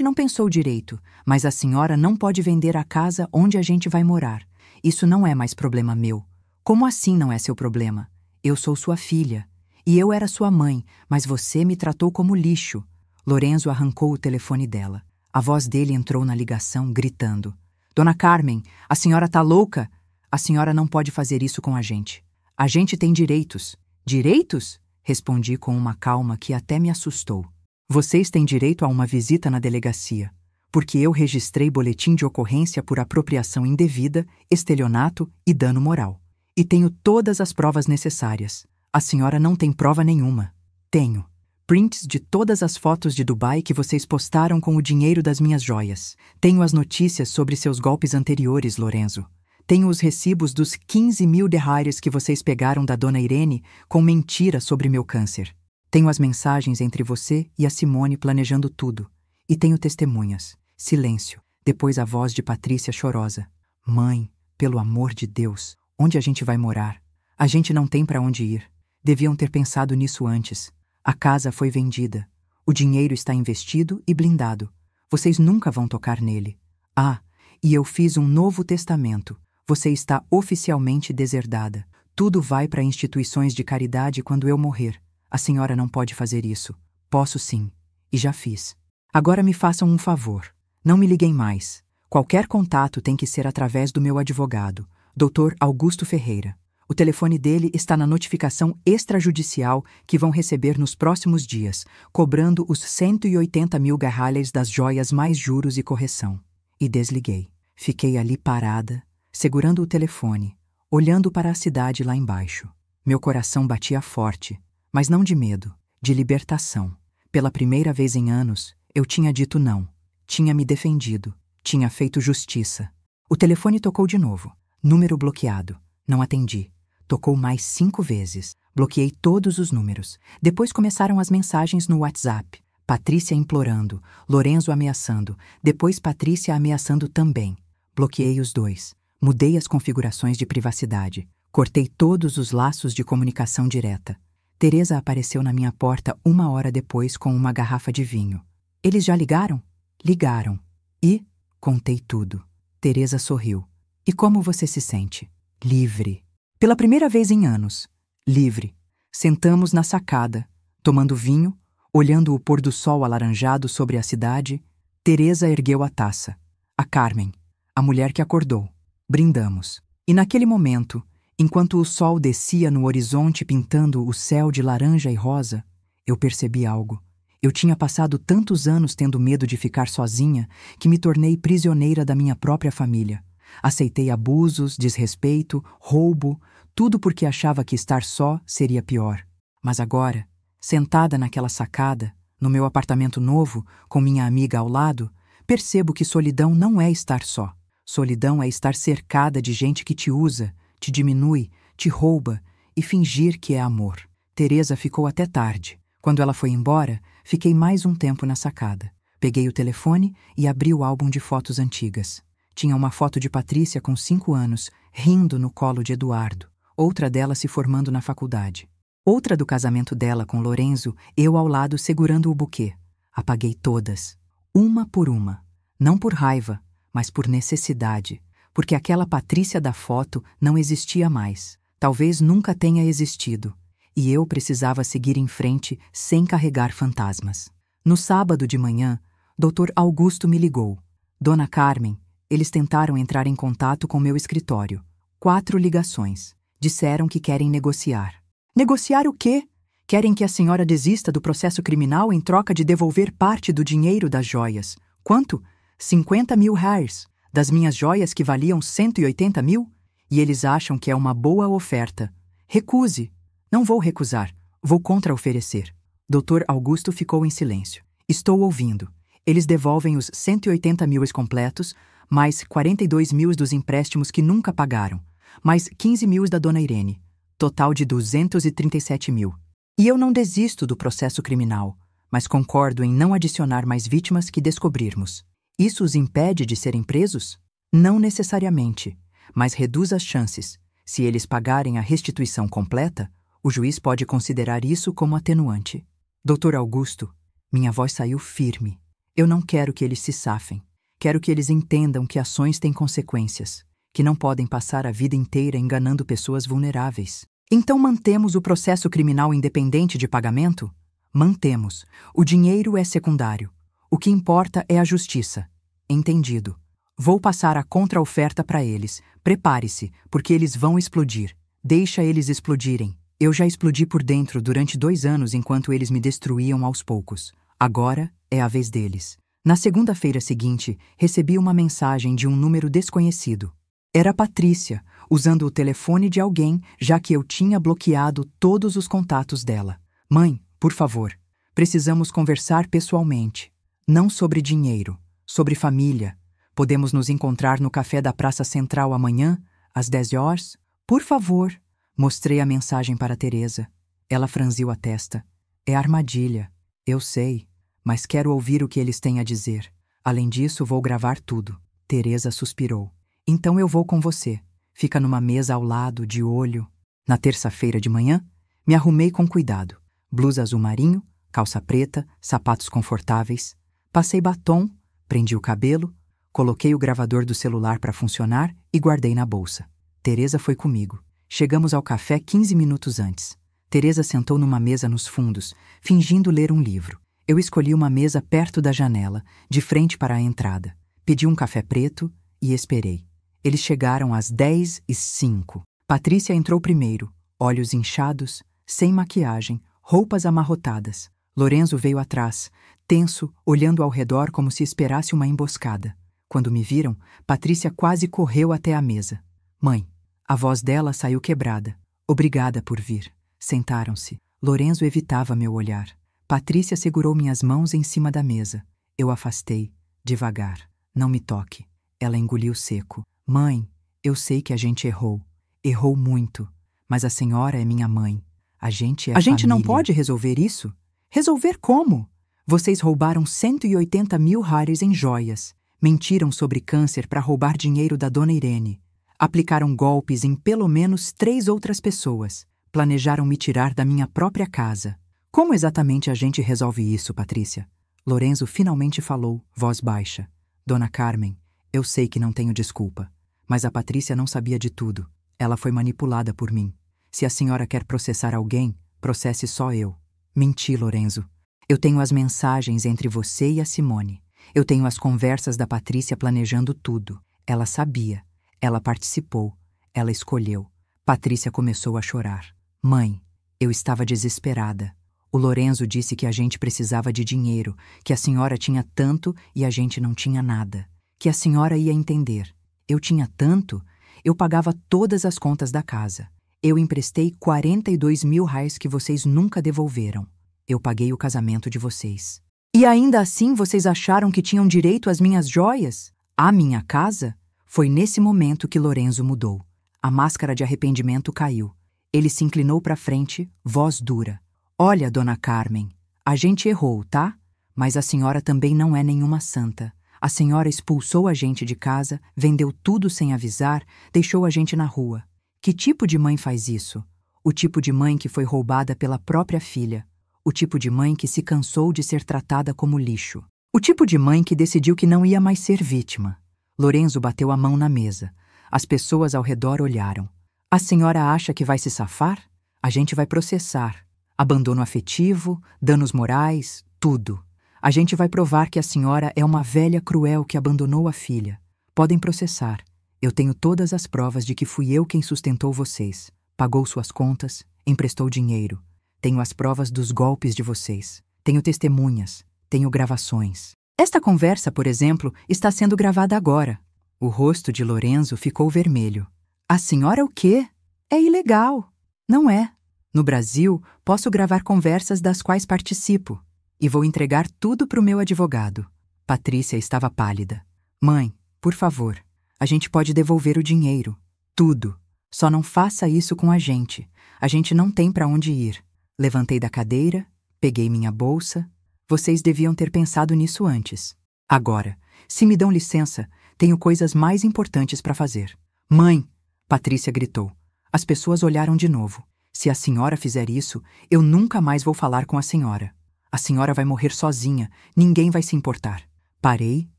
[SPEAKER 1] não pensou direito, mas a senhora não pode vender a casa onde a gente vai morar. Isso não é mais problema meu. Como assim não é seu problema? Eu sou sua filha. E eu era sua mãe, mas você me tratou como lixo. Lorenzo arrancou o telefone dela. A voz dele entrou na ligação, gritando. Dona Carmen, a senhora tá louca? A senhora não pode fazer isso com a gente. A gente tem direitos. Direitos? Respondi com uma calma que até me assustou. Vocês têm direito a uma visita na delegacia, porque eu registrei boletim de ocorrência por apropriação indevida, estelionato e dano moral. E tenho todas as provas necessárias. A senhora não tem prova nenhuma. Tenho. Prints de todas as fotos de Dubai que vocês postaram com o dinheiro das minhas joias. Tenho as notícias sobre seus golpes anteriores, Lorenzo. Tenho os recibos dos 15.000 derraires que vocês pegaram da dona Irene com mentira sobre meu câncer. Tenho as mensagens entre você e a Simone planejando tudo. E tenho testemunhas. Silêncio. Depois a voz de Patrícia chorosa. Mãe, pelo amor de Deus, onde a gente vai morar? A gente não tem para onde ir. Deviam ter pensado nisso antes. A casa foi vendida. O dinheiro está investido e blindado. Vocês nunca vão tocar nele. Ah, e eu fiz um novo testamento. Você está oficialmente deserdada. Tudo vai para instituições de caridade quando eu morrer. A senhora não pode fazer isso. Posso sim. E já fiz. Agora me façam um favor. Não me liguem mais. Qualquer contato tem que ser através do meu advogado, Dr. Augusto Ferreira. O telefone dele está na notificação extrajudicial que vão receber nos próximos dias, cobrando os 180 mil garralhas das joias mais juros e correção. E desliguei. Fiquei ali parada, segurando o telefone, olhando para a cidade lá embaixo. Meu coração batia forte, mas não de medo, de libertação. Pela primeira vez em anos, eu tinha dito não, tinha me defendido, tinha feito justiça. O telefone tocou de novo. Número bloqueado. Não atendi. Tocou mais 5 vezes. Bloqueei todos os números. Depois começaram as mensagens no WhatsApp. Patrícia implorando, Lorenzo ameaçando, depois Patrícia ameaçando também. Bloqueei os dois. Mudei as configurações de privacidade. Cortei todos os laços de comunicação direta. Teresa apareceu na minha porta 1 hora depois com uma garrafa de vinho. Eles já ligaram? Ligaram. E contei tudo. Teresa sorriu. E como você se sente? Livre. Pela primeira vez em anos. Livre. Sentamos na sacada, tomando vinho, olhando o pôr do sol alaranjado sobre a cidade. Teresa ergueu a taça. A Carmen, a mulher que acordou. Brindamos. E naquele momento, enquanto o sol descia no horizonte pintando o céu de laranja e rosa, eu percebi algo. Eu tinha passado tantos anos tendo medo de ficar sozinha que me tornei prisioneira da minha própria família. Aceitei abusos, desrespeito, roubo, tudo porque achava que estar só seria pior. Mas agora, sentada naquela sacada, no meu apartamento novo, com minha amiga ao lado, percebo que solidão não é estar só. Solidão é estar cercada de gente que te usa, te diminui, te rouba e fingir que é amor. Teresa ficou até tarde. Quando ela foi embora, fiquei mais um tempo na sacada. Peguei o telefone e abri o álbum de fotos antigas. Tinha uma foto de Patrícia com 5 anos, rindo no colo de Eduardo. Outra dela se formando na faculdade. Outra do casamento dela com Lorenzo, eu ao lado segurando o buquê. Apaguei todas, uma por uma. Não por raiva, mas por necessidade. Porque aquela Patrícia da foto não existia mais. Talvez nunca tenha existido. E eu precisava seguir em frente sem carregar fantasmas. No sábado de manhã, Dr. Augusto me ligou. Dona Carmen, eles tentaram entrar em contato com meu escritório. 4 ligações. Disseram que querem negociar. Negociar o quê? Querem que a senhora desista do processo criminal em troca de devolver parte do dinheiro das joias. Quanto? 50 mil reais. Das minhas joias que valiam 180 mil? E eles acham que é uma boa oferta. Recuse. Não vou recusar. Vou contra-oferecer. Dr. Augusto ficou em silêncio. Estou ouvindo. Eles devolvem os 180 mil completos, mais 42 mil dos empréstimos que nunca pagaram, mais 15 mil da dona Irene. Total de 237 mil. E eu não desisto do processo criminal, mas concordo em não adicionar mais vítimas que descobrirmos. Isso os impede de serem presos? Não necessariamente, mas reduz as chances. Se eles pagarem a restituição completa, o juiz pode considerar isso como atenuante. Dr. Augusto, minha voz saiu firme. Eu não quero que eles se safem. Quero que eles entendam que ações têm consequências, que não podem passar a vida inteira enganando pessoas vulneráveis. Então mantemos o processo criminal independente de pagamento? Mantemos. O dinheiro é secundário. O que importa é a justiça. Entendido. Vou passar a contra-oferta para eles. Prepare-se, porque eles vão explodir. Deixa eles explodirem. Eu já explodi por dentro durante 2 anos enquanto eles me destruíam aos poucos. Agora é a vez deles. Na segunda-feira seguinte, recebi uma mensagem de um número desconhecido. Era Patrícia, usando o telefone de alguém, já que eu tinha bloqueado todos os contatos dela. Mãe, por favor, precisamos conversar pessoalmente. Não sobre dinheiro, sobre família. Podemos nos encontrar no café da Praça Central amanhã, às 10 horas? Por favor. Mostrei a mensagem para Teresa. Ela franziu a testa. É armadilha. Eu sei, mas quero ouvir o que eles têm a dizer. Além disso, vou gravar tudo. Teresa suspirou. Então eu vou com você. Fica numa mesa ao lado, de olho. Na terça-feira de manhã, me arrumei com cuidado. Blusa azul marinho, calça preta, sapatos confortáveis. Passei batom, prendi o cabelo, coloquei o gravador do celular para funcionar e guardei na bolsa. Teresa foi comigo. Chegamos ao café 15 minutos antes. Teresa sentou numa mesa nos fundos, fingindo ler um livro. Eu escolhi uma mesa perto da janela, de frente para a entrada. Pedi um café preto e esperei. Eles chegaram às 10h05. Patrícia entrou primeiro, olhos inchados, sem maquiagem, roupas amarrotadas. Lorenzo veio atrás, tenso, olhando ao redor como se esperasse uma emboscada. Quando me viram, Patrícia quase correu até a mesa. Mãe. A voz dela saiu quebrada. Obrigada por vir. Sentaram-se. Lorenzo evitava meu olhar. Patrícia segurou minhas mãos em cima da mesa. Eu afastei, devagar. Não me toque. Ela engoliu seco. Mãe, eu sei que a gente errou. Errou muito. Mas a senhora é minha mãe. A gente é a gente não pode resolver isso? Resolver como? Vocês roubaram 180 mil reais em joias. Mentiram sobre câncer para roubar dinheiro da dona Irene. Aplicaram golpes em pelo menos 3 outras pessoas. Planejaram me tirar da minha própria casa. Como exatamente a gente resolve isso, Patrícia? Lorenzo finalmente falou, voz baixa. Dona Carmen, eu sei que não tenho desculpa. Mas a Patrícia não sabia de tudo. Ela foi manipulada por mim. Se a senhora quer processar alguém, processe só eu. Menti, Lorenzo. Eu tenho as mensagens entre você e a Simone. Eu tenho as conversas da Patrícia planejando tudo. Ela sabia. Ela participou. Ela escolheu. Patrícia começou a chorar. Mãe, eu estava desesperada. O Lorenzo disse que a gente precisava de dinheiro, que a senhora tinha tanto e a gente não tinha nada. Que a senhora ia entender. Eu tinha tanto, eu pagava todas as contas da casa. Eu emprestei 42 mil reais que vocês nunca devolveram. Eu paguei o casamento de vocês. E ainda assim vocês acharam que tinham direito às minhas joias? À minha casa? Foi nesse momento que Lorenzo mudou. A máscara de arrependimento caiu. Ele se inclinou para frente, voz dura. Olha, dona Carmen, a gente errou, tá? Mas a senhora também não é nenhuma santa. A senhora expulsou a gente de casa, vendeu tudo sem avisar, deixou a gente na rua. Que tipo de mãe faz isso? O tipo de mãe que foi roubada pela própria filha. O tipo de mãe que se cansou de ser tratada como lixo. O tipo de mãe que decidiu que não ia mais ser vítima. Lorenzo bateu a mão na mesa. As pessoas ao redor olharam. A senhora acha que vai se safar? A gente vai processar. Abandono afetivo, danos morais, tudo. A gente vai provar que a senhora é uma velha cruel que abandonou a filha. Podem processar. Eu tenho todas as provas de que fui eu quem sustentou vocês. Pagou suas contas, emprestou dinheiro. Tenho as provas dos golpes de vocês. Tenho testemunhas. Tenho gravações. Esta conversa, por exemplo, está sendo gravada agora. O rosto de Lorenzo ficou vermelho. A senhora o quê? É ilegal. Não é. No Brasil, posso gravar conversas das quais participo. E vou entregar tudo para o meu advogado. Patrícia estava pálida. Mãe, por favor, a gente pode devolver o dinheiro. Tudo. Só não faça isso com a gente. A gente não tem para onde ir. Levantei da cadeira, peguei minha bolsa. Vocês deviam ter pensado nisso antes. Agora, se me dão licença, tenho coisas mais importantes para fazer. Mãe! Patrícia gritou. As pessoas olharam de novo. Se a senhora fizer isso, eu nunca mais vou falar com a senhora. A senhora vai morrer sozinha, ninguém vai se importar. Parei,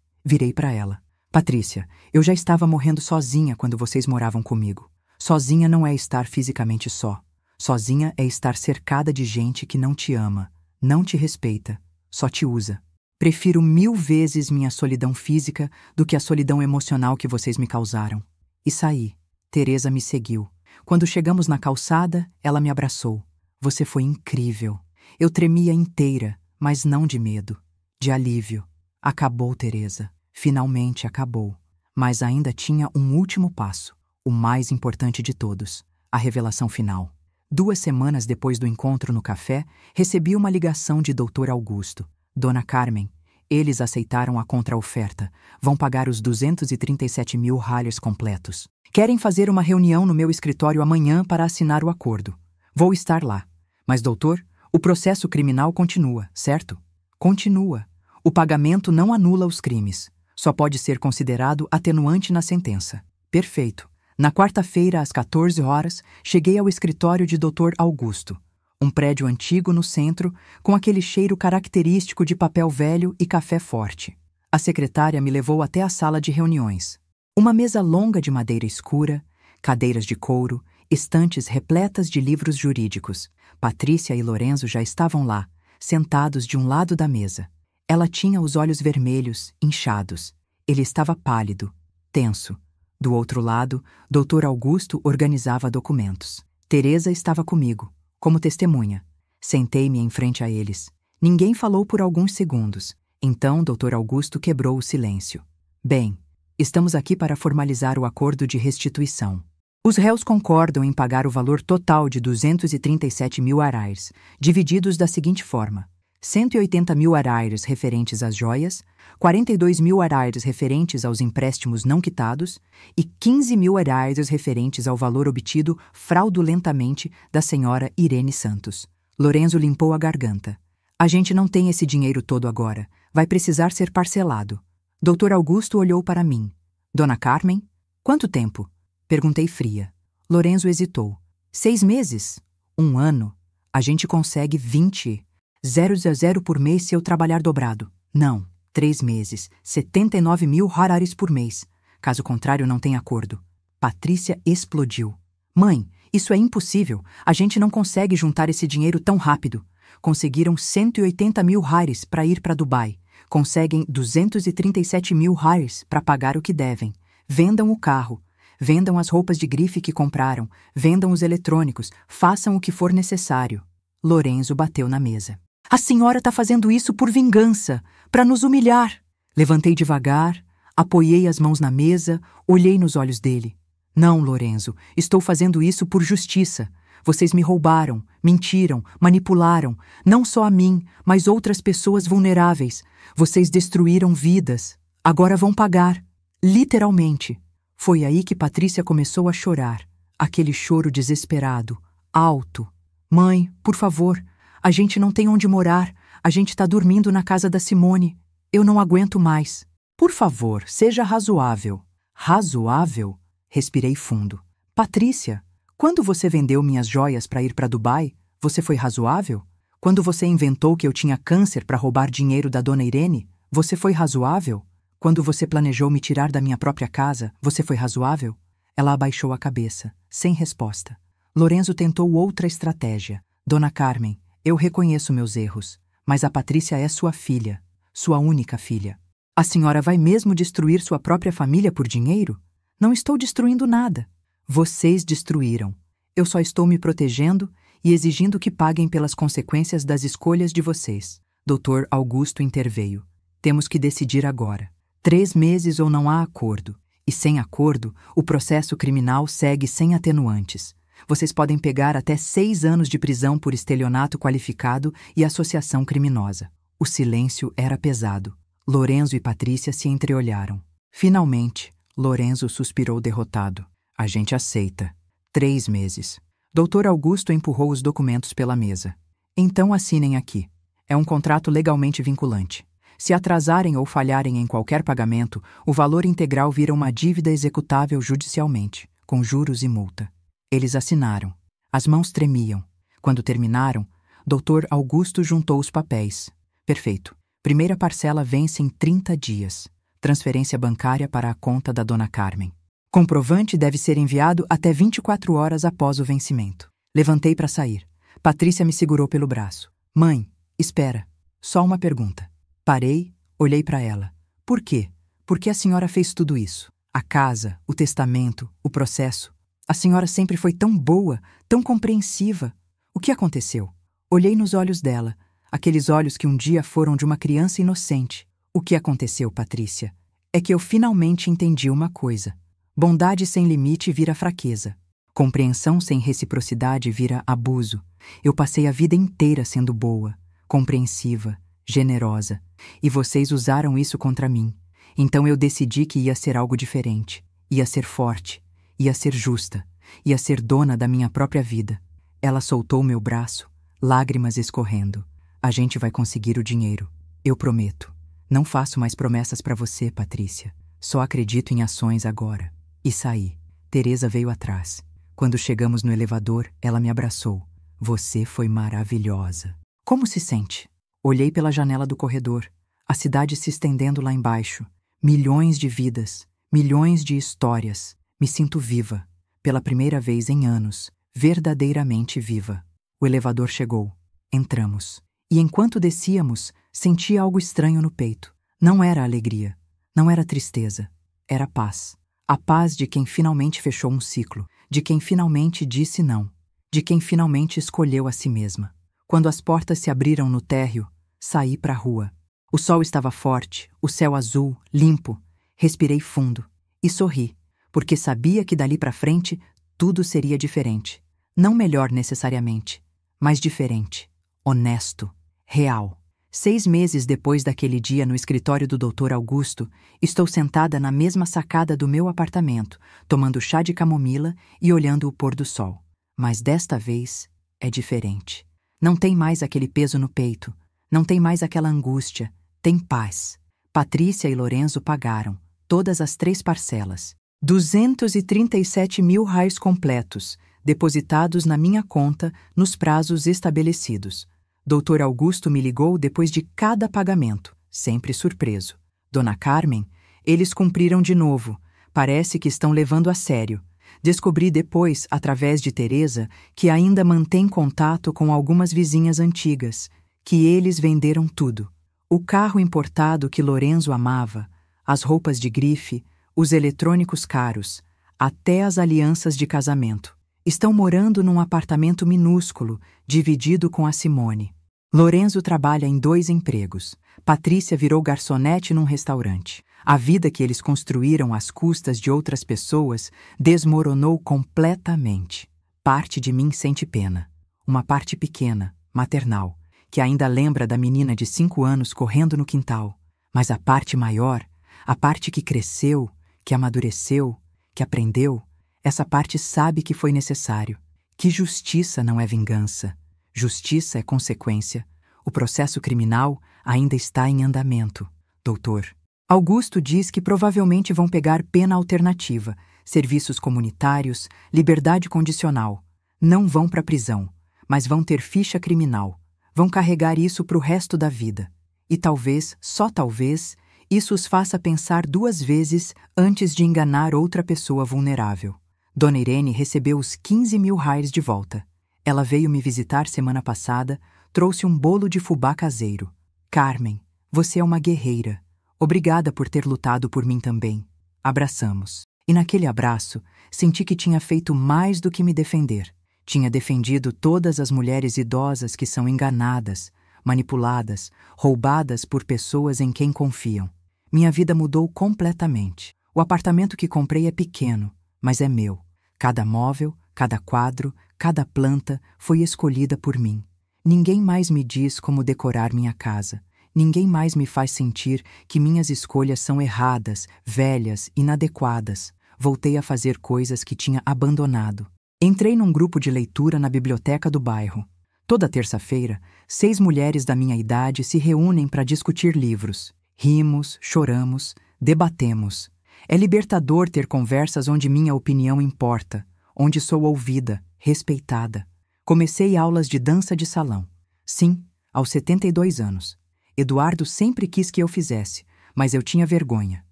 [SPEAKER 1] virei para ela. Patrícia, eu já estava morrendo sozinha quando vocês moravam comigo. Sozinha não é estar fisicamente só. Sozinha é estar cercada de gente que não te ama, não te respeita, só te usa. Prefiro 1000 vezes minha solidão física do que a solidão emocional que vocês me causaram. E saí. Teresa me seguiu. Quando chegamos na calçada, ela me abraçou. Você foi incrível. Eu tremia inteira, mas não de medo, de alívio. Acabou, Teresa. Finalmente acabou. Mas ainda tinha um último passo, o mais importante de todos, a revelação final. 2 semanas depois do encontro no café, recebi uma ligação de Dr. Augusto. Dona Carmen, eles aceitaram a contraoferta. Vão pagar os 237 mil reais completos. Querem fazer uma reunião no meu escritório amanhã para assinar o acordo. Vou estar lá. Mas, doutor, o processo criminal continua, certo? Continua. O pagamento não anula os crimes. Só pode ser considerado atenuante na sentença. Perfeito. Na quarta-feira, às 14 horas, cheguei ao escritório de Dr. Augusto. Um prédio antigo no centro, com aquele cheiro característico de papel velho e café forte. A secretária me levou até a sala de reuniões. Uma mesa longa de madeira escura, cadeiras de couro, estantes repletas de livros jurídicos. Patrícia e Lorenzo já estavam lá, sentados de um lado da mesa. Ela tinha os olhos vermelhos, inchados. Ele estava pálido, tenso. Do outro lado, Dr. Augusto organizava documentos. Teresa estava comigo, como testemunha. Sentei-me em frente a eles. Ninguém falou por alguns segundos. Então, Dr. Augusto quebrou o silêncio. Bem, estamos aqui para formalizar o acordo de restituição. Os réus concordam em pagar o valor total de 237 mil araires, divididos da seguinte forma: 180 mil araires referentes às joias, 42 mil araires referentes aos empréstimos não quitados e 15 mil araires referentes ao valor obtido fraudulentamente da senhora Irene Santos. Lorenzo limpou a garganta. A gente não tem esse dinheiro todo agora. Vai precisar ser parcelado. Dr. Augusto olhou para mim. Dona Carmen? Quanto tempo? Perguntei fria. Lorenzo hesitou. 6 meses? 1 ano? A gente consegue 20,000 por mês se eu trabalhar dobrado. Não, 3 meses, 79 mil araires por mês. Caso contrário, não tem acordo. Patrícia explodiu. Mãe, isso é impossível. A gente não consegue juntar esse dinheiro tão rápido. Conseguiram 180 mil araires para ir para Dubai. Conseguem 237 mil araires para pagar o que devem. Vendam o carro. Vendam as roupas de grife que compraram. Vendam os eletrônicos. Façam o que for necessário. Lorenzo bateu na mesa. A senhora está fazendo isso por vingança, para nos humilhar. Levantei devagar, apoiei as mãos na mesa, olhei nos olhos dele. Não, Lorenzo, estou fazendo isso por justiça. Vocês me roubaram, mentiram, manipularam, não só a mim, mas outras pessoas vulneráveis. Vocês destruíram vidas. Agora vão pagar. Literalmente. Foi aí que Patrícia começou a chorar. Aquele choro desesperado, alto. Mãe, por favor, a gente não tem onde morar. A gente está dormindo na casa da Simone. Eu não aguento mais. Por favor, seja razoável. Razoável? Respirei fundo. Patrícia, quando você vendeu minhas joias para ir para Dubai, você foi razoável? Quando você inventou que eu tinha câncer para roubar dinheiro da dona Irene, você foi razoável? Quando você planejou me tirar da minha própria casa, você foi razoável? Ela abaixou a cabeça, sem resposta. Lorenzo tentou outra estratégia. Dona Carmen, eu reconheço meus erros, mas a Patrícia é sua filha, sua única filha. A senhora vai mesmo destruir sua própria família por dinheiro? Não estou destruindo nada. Vocês destruíram. Eu só estou me protegendo e exigindo que paguem pelas consequências das escolhas de vocês. Dr. Augusto interveio. Temos que decidir agora. 3 meses ou não há acordo. E sem acordo, o processo criminal segue sem atenuantes. Vocês podem pegar até 6 anos de prisão por estelionato qualificado e associação criminosa. O silêncio era pesado. Lorenzo e Patrícia se entreolharam. Finalmente, Lorenzo suspirou derrotado. A gente aceita. 3 meses. Dr. Augusto empurrou os documentos pela mesa. Então assinem aqui. É um contrato legalmente vinculante. Se atrasarem ou falharem em qualquer pagamento, o valor integral vira uma dívida executável judicialmente, com juros e multa. Eles assinaram. As mãos tremiam. Quando terminaram, Dr. Augusto juntou os papéis. Perfeito. Primeira parcela vence em 30 dias. Transferência bancária para a conta da Dona Carmen. Comprovante deve ser enviado até 24 horas após o vencimento. Levantei para sair. Patrícia me segurou pelo braço. Mãe, espera. Só uma pergunta. Parei, olhei para ela. Por quê? Por que a senhora fez tudo isso? A casa, o testamento, o processo. A senhora sempre foi tão boa, tão compreensiva. O que aconteceu? Olhei nos olhos dela, aqueles olhos que um dia foram de uma criança inocente. O que aconteceu, Patrícia? É que eu finalmente entendi uma coisa. Bondade sem limite vira fraqueza. Compreensão sem reciprocidade vira abuso. Eu passei a vida inteira sendo boa, compreensiva, generosa. E vocês usaram isso contra mim. Então eu decidi que ia ser algo diferente. Ia ser forte. Ia ser justa. Ia ser dona da minha própria vida. Ela soltou meu braço, lágrimas escorrendo. A gente vai conseguir o dinheiro. Eu prometo. Não faço mais promessas para você, Patrícia. Só acredito em ações agora. E saí. Teresa veio atrás. Quando chegamos no elevador, ela me abraçou. Você foi maravilhosa. Como se sente? Olhei pela janela do corredor. A cidade se estendendo lá embaixo. Milhões de vidas. Milhões de histórias. Me sinto viva. Pela primeira vez em anos. Verdadeiramente viva. O elevador chegou. Entramos. E enquanto descíamos, senti algo estranho no peito. Não era alegria. Não era tristeza. Era paz. A paz de quem finalmente fechou um ciclo, de quem finalmente disse não, de quem finalmente escolheu a si mesma. Quando as portas se abriram no térreo, saí para a rua. O sol estava forte, o céu azul, limpo. Respirei fundo e sorri, porque sabia que dali para frente tudo seria diferente. Não melhor necessariamente, mas diferente, honesto, real. 6 meses depois daquele dia no escritório do Dr. Augusto, estou sentada na mesma sacada do meu apartamento, tomando chá de camomila e olhando o pôr do sol. Mas desta vez é diferente. Não tem mais aquele peso no peito, não tem mais aquela angústia, tem paz. Patrícia e Lorenzo pagaram, todas as 3 parcelas. 237 mil reais completos, depositados na minha conta nos prazos estabelecidos. Dr. Augusto me ligou depois de cada pagamento, sempre surpreso. Dona Carmen, eles cumpriram de novo. Parece que estão levando a sério. Descobri depois, através de Teresa, que ainda mantém contato com algumas vizinhas antigas, que eles venderam tudo. O carro importado que Lorenzo amava, as roupas de grife, os eletrônicos caros, até as alianças de casamento. Estão morando num apartamento minúsculo, dividido com a Simone. Lorenzo trabalha em 2 empregos. Patrícia virou garçonete num restaurante. A vida que eles construíram às custas de outras pessoas desmoronou completamente. Parte de mim sente pena. Uma parte pequena, maternal, que ainda lembra da menina de 5 anos correndo no quintal. Mas a parte maior, a parte que cresceu, que amadureceu, que aprendeu, essa parte sabe que foi necessário. Que justiça não é vingança. Justiça é consequência. O processo criminal ainda está em andamento, doutor. Augusto diz que provavelmente vão pegar pena alternativa, serviços comunitários, liberdade condicional. Não vão para a prisão, mas vão ter ficha criminal. Vão carregar isso para o resto da vida. E talvez, só talvez, isso os faça pensar 2 vezes antes de enganar outra pessoa vulnerável. Dona Irene recebeu os 15 mil reais de volta. Ela veio me visitar semana passada, trouxe um bolo de fubá caseiro. Carmen, você é uma guerreira. Obrigada por ter lutado por mim também. Abraçamos. E naquele abraço, senti que tinha feito mais do que me defender. Tinha defendido todas as mulheres idosas que são enganadas, manipuladas, roubadas por pessoas em quem confiam. Minha vida mudou completamente. O apartamento que comprei é pequeno, mas é meu. Cada móvel, cada quadro, cada planta foi escolhida por mim. Ninguém mais me diz como decorar minha casa. Ninguém mais me faz sentir que minhas escolhas são erradas, velhas, inadequadas. Voltei a fazer coisas que tinha abandonado. Entrei num grupo de leitura na biblioteca do bairro. Toda terça-feira, 6 mulheres da minha idade se reúnem para discutir livros. Rimos, choramos, debatemos. É libertador ter conversas onde minha opinião importa, onde sou ouvida, respeitada. Comecei aulas de dança de salão. Sim, aos 72 anos. Eduardo sempre quis que eu fizesse, mas eu tinha vergonha.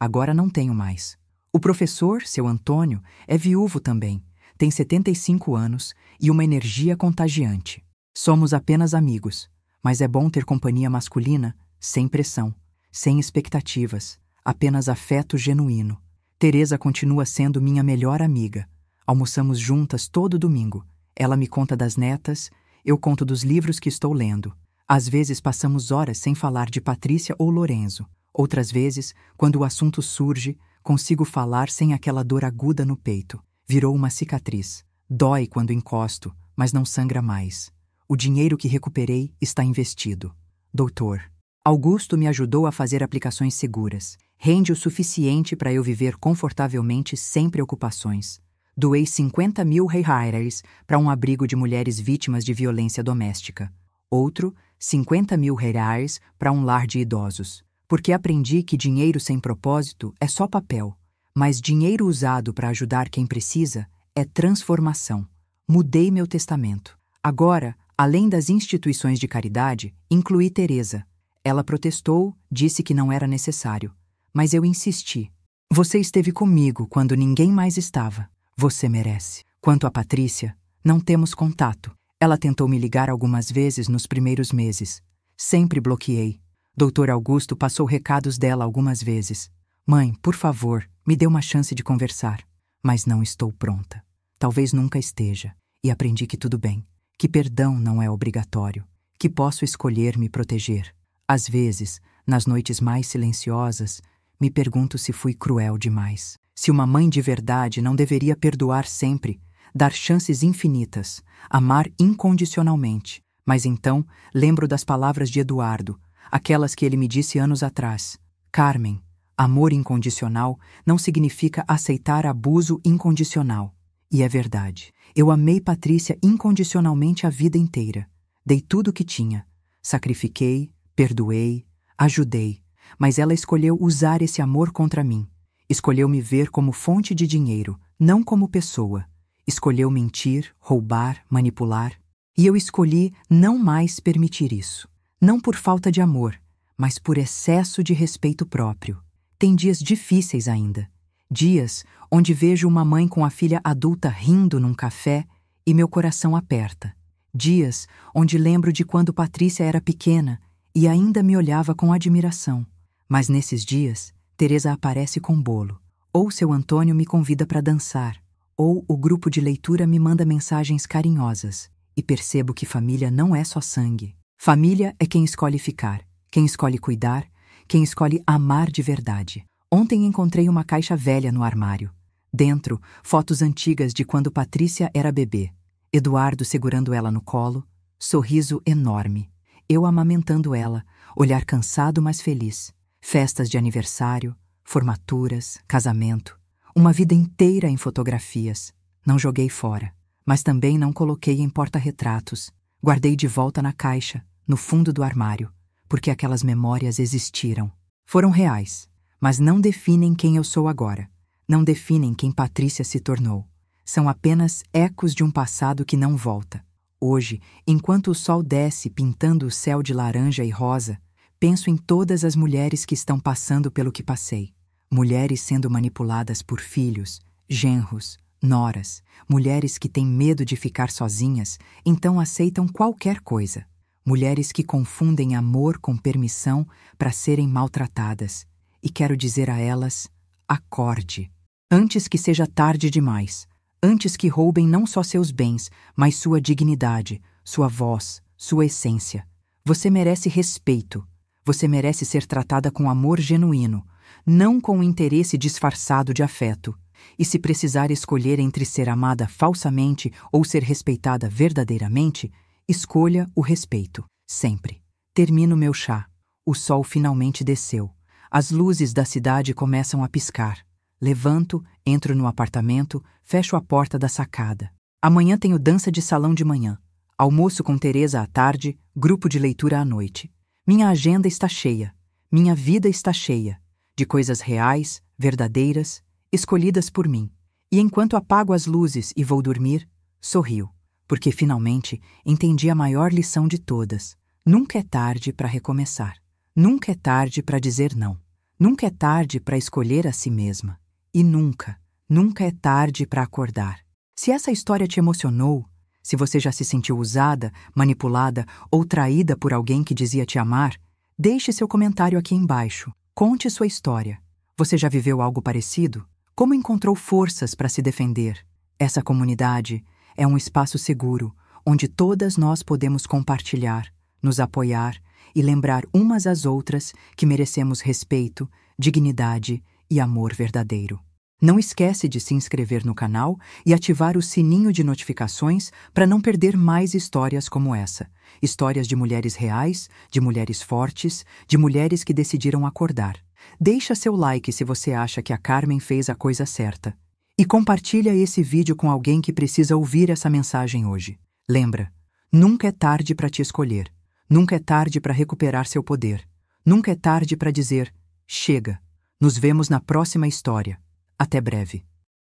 [SPEAKER 1] Agora não tenho mais. O professor, seu Antônio, é viúvo também. Tem 75 anos e uma energia contagiante. Somos apenas amigos, mas é bom ter companhia masculina, sem pressão, sem expectativas, apenas afeto genuíno. Teresa continua sendo minha melhor amiga. Almoçamos juntas todo domingo. Ela me conta das netas, eu conto dos livros que estou lendo. Às vezes passamos horas sem falar de Patrícia ou Lorenzo. Outras vezes, quando o assunto surge, consigo falar sem aquela dor aguda no peito. Virou uma cicatriz. Dói quando encosto, mas não sangra mais. O dinheiro que recuperei está investido. Doutor, Augusto me ajudou a fazer aplicações seguras. Rende o suficiente para eu viver confortavelmente sem preocupações. Doei 50 mil reais para um abrigo de mulheres vítimas de violência doméstica. Outro, 50 mil reais para um lar de idosos. Porque aprendi que dinheiro sem propósito é só papel. Mas dinheiro usado para ajudar quem precisa é transformação. Mudei meu testamento. Agora, além das instituições de caridade, incluí Teresa. Ela protestou, disse que não era necessário. Mas eu insisti. Você esteve comigo quando ninguém mais estava. Você merece. Quanto a Patrícia, não temos contato. Ela tentou me ligar algumas vezes nos primeiros meses. Sempre bloqueei. Dr. Augusto passou recados dela algumas vezes. Mãe, por favor, me dê uma chance de conversar. Mas não estou pronta. Talvez nunca esteja. E aprendi que tudo bem. Que perdão não é obrigatório. Que posso escolher me proteger. Às vezes, nas noites mais silenciosas, me pergunto se fui cruel demais. Se uma mãe de verdade não deveria perdoar sempre, dar chances infinitas, amar incondicionalmente. Mas então, lembro das palavras de Eduardo, aquelas que ele me disse anos atrás. Carmen, amor incondicional não significa aceitar abuso incondicional. E é verdade. Eu amei Patrícia incondicionalmente a vida inteira. Dei tudo o que tinha. Sacrifiquei, perdoei, ajudei. Mas ela escolheu usar esse amor contra mim. Escolheu me ver como fonte de dinheiro, não como pessoa. Escolheu mentir, roubar, manipular. E eu escolhi não mais permitir isso. Não por falta de amor, mas por excesso de respeito próprio. Tem dias difíceis ainda. Dias onde vejo uma mãe com a filha adulta rindo num café e meu coração aperta. Dias onde lembro de quando Patrícia era pequena e ainda me olhava com admiração. Mas nesses dias, Teresa aparece com bolo. Ou seu Antônio me convida para dançar. Ou o grupo de leitura me manda mensagens carinhosas. E percebo que família não é só sangue. Família é quem escolhe ficar, quem escolhe cuidar, quem escolhe amar de verdade. Ontem encontrei uma caixa velha no armário. Dentro, fotos antigas de quando Patrícia era bebê. Eduardo segurando ela no colo, sorriso enorme. Eu amamentando ela, olhar cansado mas feliz. Festas de aniversário, formaturas, casamento. Uma vida inteira em fotografias. Não joguei fora, mas também não coloquei em porta-retratos. Guardei de volta na caixa, no fundo do armário, porque aquelas memórias existiram. Foram reais, mas não definem quem eu sou agora. Não definem quem Patrícia se tornou. São apenas ecos de um passado que não volta. Hoje, enquanto o sol desce pintando o céu de laranja e rosa, penso em todas as mulheres que estão passando pelo que passei. Mulheres sendo manipuladas por filhos, genros, noras, mulheres que têm medo de ficar sozinhas, então aceitam qualquer coisa. Mulheres que confundem amor com permissão para serem maltratadas. E quero dizer a elas, acorde. Antes que seja tarde demais. Antes que roubem não só seus bens, mas sua dignidade, sua voz, sua essência. Você merece respeito. Você merece ser tratada com amor genuíno, não com interesse disfarçado de afeto. E se precisar escolher entre ser amada falsamente ou ser respeitada verdadeiramente, escolha o respeito, sempre. Termino meu chá. O sol finalmente desceu. As luzes da cidade começam a piscar. Levanto, entro no apartamento, fecho a porta da sacada. Amanhã tenho dança de salão de manhã. Almoço com Teresa à tarde, grupo de leitura à noite. Minha agenda está cheia. Minha vida está cheia. De coisas reais, verdadeiras, escolhidas por mim. E enquanto apago as luzes e vou dormir, sorrio. Porque finalmente entendi a maior lição de todas. Nunca é tarde para recomeçar. Nunca é tarde para dizer não. Nunca é tarde para escolher a si mesma. E nunca, nunca é tarde para acordar. Se essa história te emocionou, se você já se sentiu usada, manipulada ou traída por alguém que dizia te amar, deixe seu comentário aqui embaixo. Conte sua história. Você já viveu algo parecido? Como encontrou forças para se defender? Essa comunidade é um espaço seguro, onde todas nós podemos compartilhar, nos apoiar e lembrar umas às outras que merecemos respeito, dignidade e amor verdadeiro. Não esquece de se inscrever no canal e ativar o sininho de notificações para não perder mais histórias como essa. Histórias de mulheres reais, de mulheres fortes, de mulheres que decidiram acordar. Deixa seu like se você acha que a Carmen fez a coisa certa. E compartilha esse vídeo com alguém que precisa ouvir essa mensagem hoje. Lembra, nunca é tarde para te escolher. Nunca é tarde para recuperar seu poder. Nunca é tarde para dizer, chega. Nos vemos na próxima história. Até breve.